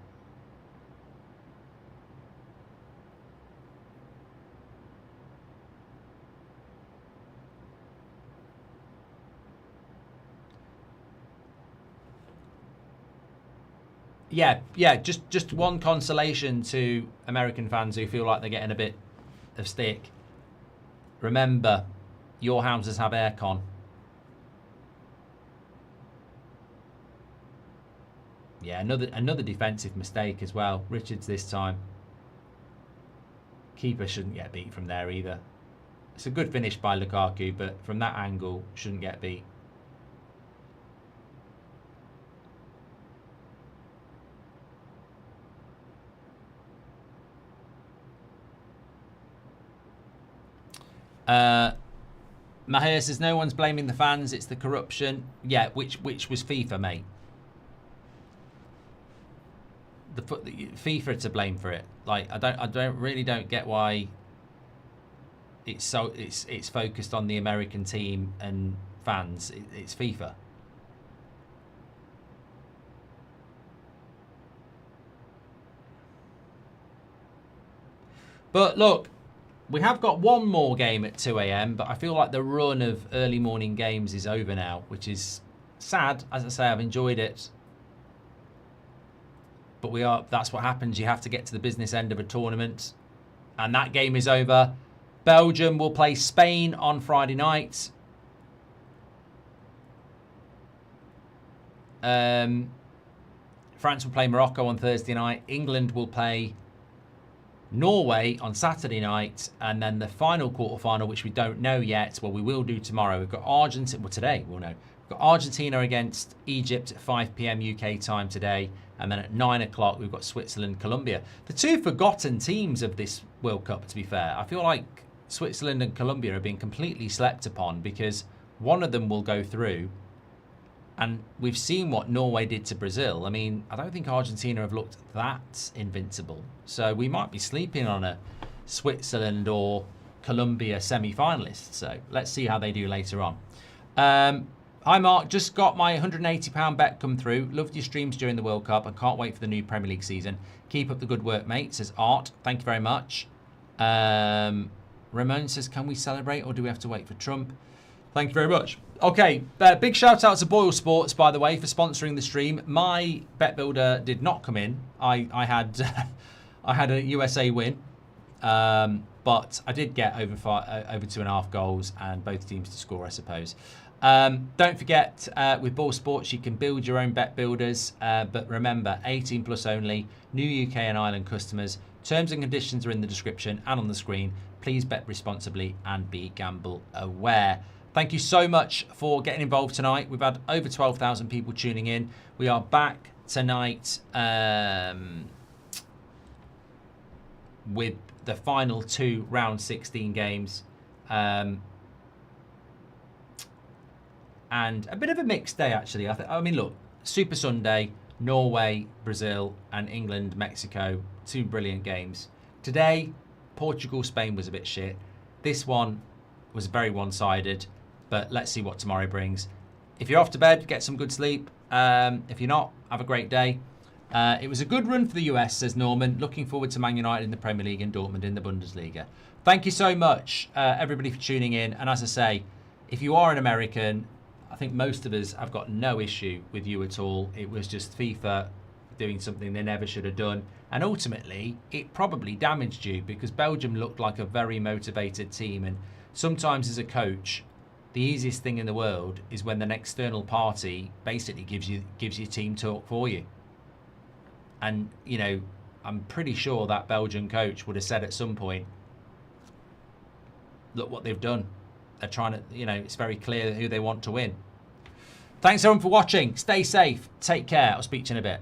Yeah, just one consolation to American fans who feel like they're getting a bit of stick. Remember, your houses have aircon. Yeah, another defensive mistake as well. Richards this time. Keeper shouldn't get beat from there either. It's a good finish by Lukaku, but from that angle, shouldn't get beat. Mahir says no one's blaming the fans, it's the corruption. Yeah, which was FIFA, mate. The FIFA to blame for it. Like I really don't get why it's focused on the American team and fans. It's FIFA. But look, we have got one more game at 2 a.m, but I feel like the run of early morning games is over now, which is sad. As I say, I've enjoyed it. But that's what happens. You have to get to the business end of a tournament. And that game is over. Belgium will play Spain on Friday night. France will play Morocco on Thursday night. England will play Norway on Saturday night. And then the final quarterfinal, which we don't know yet. Well, we will do tomorrow. We've got Argentina. Well, today we'll know. We've got Argentina against Egypt at 5 p.m. UK time today. And then at 9 o'clock, we've got Switzerland, Colombia. The two forgotten teams of this World Cup, to be fair. I feel like Switzerland and Colombia are being completely slept upon because one of them will go through. And we've seen what Norway did to Brazil. I mean, I don't think Argentina have looked that invincible. So we might be sleeping on a Switzerland or Colombia semi-finalist. So let's see how they do later on. Hi, Mark. Just got my £180 bet come through. Loved your streams during the World Cup. I can't wait for the new Premier League season. Keep up the good work, mate, says Art. Thank you very much. Ramon says, can we celebrate or do we have to wait for Trump? Thank you very much. Okay, big shout out to Boyle Sports, by the way, for sponsoring the stream. My bet builder did not come in. I had I had a USA win, but I did get over 2.5 goals and both teams to score, I suppose. Don't forget, with Boyle Sports, you can build your own bet builders, but remember, 18 plus only, new UK and Ireland customers. Terms and conditions are in the description and on the screen. Please bet responsibly and be gamble aware. Thank you so much for getting involved tonight. We've had over 12,000 people tuning in. We are back tonight with the final 2 round 16 games. And a bit of a mixed day, actually. I mean, look, Super Sunday, Norway, Brazil, and England, Mexico. 2 brilliant games. Today, Portugal, Spain was a bit shit. This one was very one-sided. But let's see what tomorrow brings. If you're off to bed, get some good sleep. If you're not, have a great day. It was a good run for the US, says Norman. Looking forward to Man United in the Premier League and Dortmund in the Bundesliga. Thank you so much, everybody, for tuning in. And as I say, if you are an American, I think most of us have got no issue with you at all. It was just FIFA doing something they never should have done. And ultimately, it probably damaged you because Belgium looked like a very motivated team. And sometimes as a coach, the easiest thing in the world is when an external party basically gives you team talk for you. And, you know, I'm pretty sure that Belgian coach would have said at some point, look what they've done. They're trying to, you know, it's very clear who they want to win. Thanks everyone for watching. Stay safe. Take care. I'll speak to you in a bit.